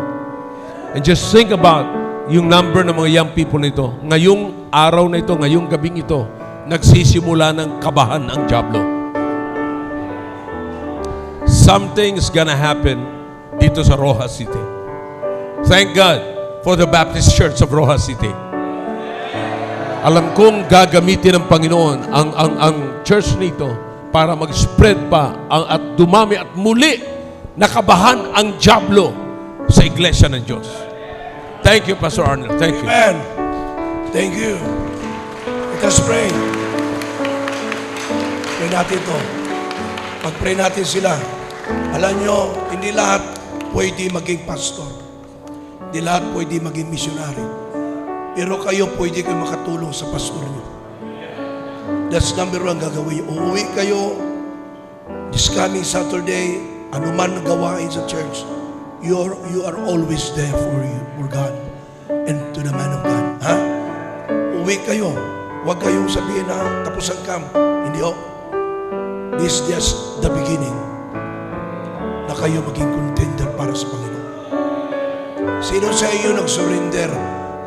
And just think about yung number ng mga young people nito. Ngayong araw na ito, ngayong gabing ito, nagsisimula ng kabahan ang Diablo. Something's gonna happen dito sa Rojas City. Thank God for the Baptist Church of Rojas City. Alam kong gagamitin ng Panginoon ang church nito para mag-spread pa at dumami at muli nakabahan ang Diablo sa iglesia ng Diyos. Thank you, Pastor Arnold. Thank you. Amen. Thank you. Let us pray. Pray natin ito. Pag-pray natin sila. Alam nyo, hindi lahat pwede maging pastor. Hindi lahat pwede maging missionary. Pero kayo pwede kayo makatulong sa pastor nyo. That's number one gagawin. Uuwi kayo this coming Saturday, anuman na gawain sa church, you are always there for God and to the man of God. Ha? Uwi kayo. Huwag kayong sabihin na tapos ang camp. Hindi ho. This is just the beginning na kayo maging contender para sa Panginoon. Sino sa iyo nag-surrender?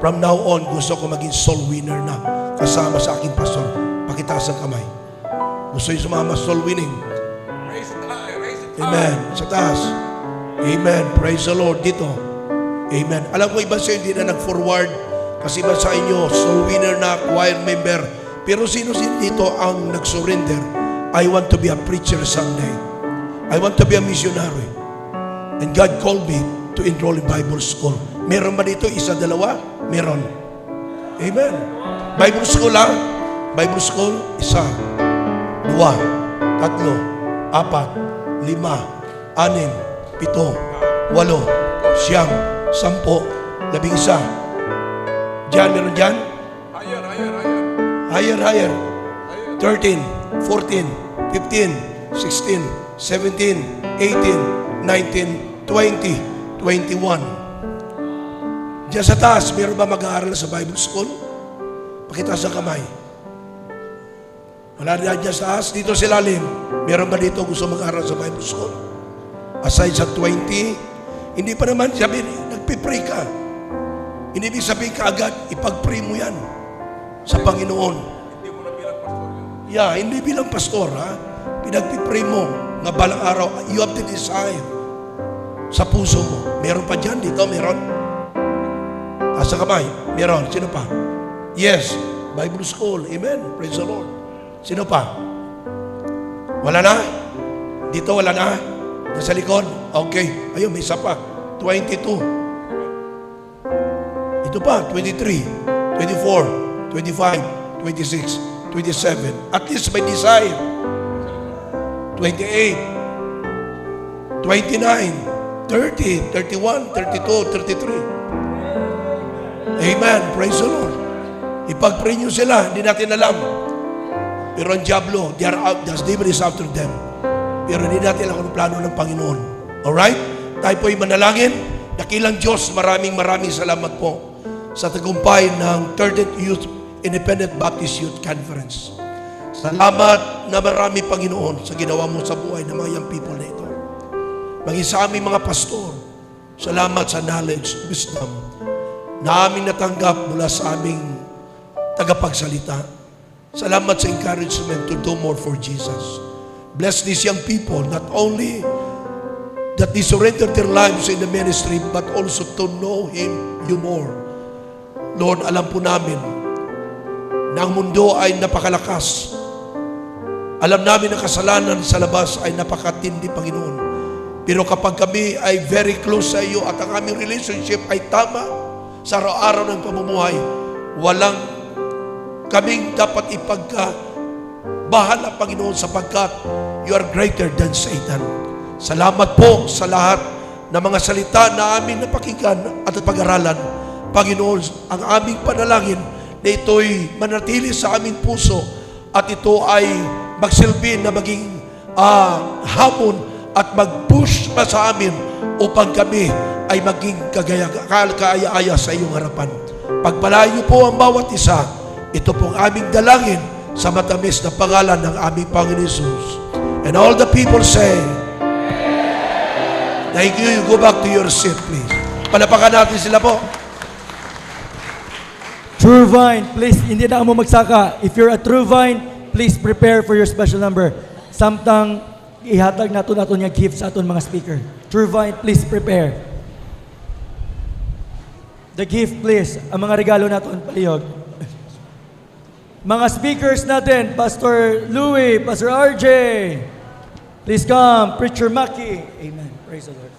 From now on, gusto ko maging soul winner na kasama sa aking pastor. Pakitaas ang kamay. Gusto yung sumama soul winning. Amen. Sa taas. Amen. Praise the Lord. Dito. Amen. Alam ko iba sa hindi na nag-forward kasi iba sa inyo, soul winner na, choir member. Pero sino dito ang nag-surrender? I want to be a preacher someday. I want to be a missionary. And God called me to enroll in Bible school. Meron ba dito? Isa, dalawa? Meron. Amen. Bible school ha? Bible school, isa, dua, tatlo, apat, lima, anim, pito, walo, siyam, sampo, 11. Diyan, meron dyan? Higher. 13, 14, 15, 16, 17, 18, 19, 20, 21. Diyan sa taas, meron ba mag-aaral sa Bible school? Pakitaas ang kamay. Wala na dyan sa taas. Dito sa ilalim, meron ba dito gusto mag-aaral sa Bible school? Aside sa 20, hindi pa naman sabihin, nagpipray ka. Hindi ibig sabihin ka agad, ipag-pray mo yan sa Panginoon. Hindi mo na bilang pastor yun. Yeah, hindi bilang pastor, ha? Pinagpipray mo na balang araw, you have to desire sa puso mo. Meron pa dyan, dito meron. Asa kamay, meron. Sino pa? Yes, Bible school. Amen. Praise the Lord. Sino pa? Wala na? Dito wala na? Nasa likod? Okay. Ayun, may isa pa. 22. Ito pa, 23, 24, 25, 26, 27. At least may desire. 28, 29, 30, 31, 32, 33. Amen. Praise the Lord. Ipag-pray nyo sila. Hindi natin alam. Pero ang diablo, they are out. The devil is after them. Pero hindi natin alam kung plano ng Panginoon. Alright? Tayo po'y manalangin. Dakilang Diyos, maraming salamat po sa tagumpay ng 30th Youth Independent Baptist Youth Conference. Salamat na marami, Panginoon, sa ginawa mo sa buhay ng mga young people na ito. Maging sa aming mga pastor, salamat sa knowledge, wisdom, na aming natanggap mula sa aming tagapagsalita. Salamat sa encouragement to do more for Jesus. Bless these young people, not only that they surrender their lives in the ministry, but also to know Him, you more. Lord, alam po namin na ang mundo ay napakalakas. Alam namin na kasalanan sa labas ay napakatindi, Panginoon. Pero kapag kami ay very close sa iyo at ang aming relationship ay tama sa araw-araw ng pamumuhay, walang kaming dapat ipagkabahala, Panginoon, sapagkat you are greater than Satan. Salamat po sa lahat ng mga salita na aming napakinggan at pag-aralan. Panginoon, ang aming panalangin na ito'y manatili sa aming puso at ito ay magsilbi na maging hamon at mag-push pa sa amin upang kami ay maging kaaya-aya sa iyong harapan. Pagpalain niyo po ang bawat isa. Ito pong aming dalangin sa matamis na pangalan ng aming Panginoon Jesus. And all the people say, thank you. You go back to your seat, please. Palapakan natin sila po. True Vine, please, hindi na mo magsaka. If you're a True Vine, please prepare for your special number. Samtang ihatag nato nga gift sa aton mga speaker. True Vine, please prepare. The gift, please. Ang mga regalo naton palihog. Mga speakers natin, Pastor Louie, Pastor RJ. Please come. Preacher Maki. Amen. Praise the Lord.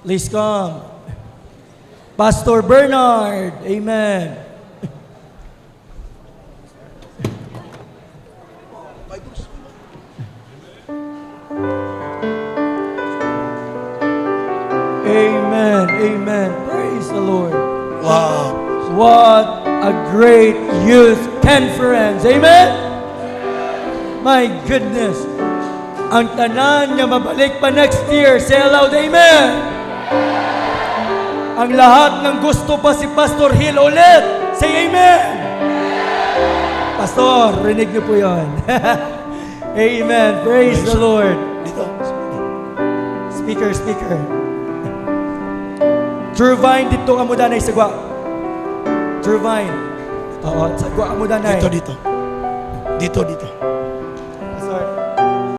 Please come. Pastor Bernard. Amen. Amen. Amen. Praise the Lord. Wow. What a great youth conference. Amen? My goodness. Ang tanan nga mabalik pa next year. Say aloud, amen. Ang lahat ng gusto pa si Pastor Hill ulit. Say amen. Pastor, rinig niyo po yun. Amen. Praise the Lord. Dito. Speaker. True Vine, dito ka mo danay sagwa. True Vine. Oo, sagwa mo danay. Dito.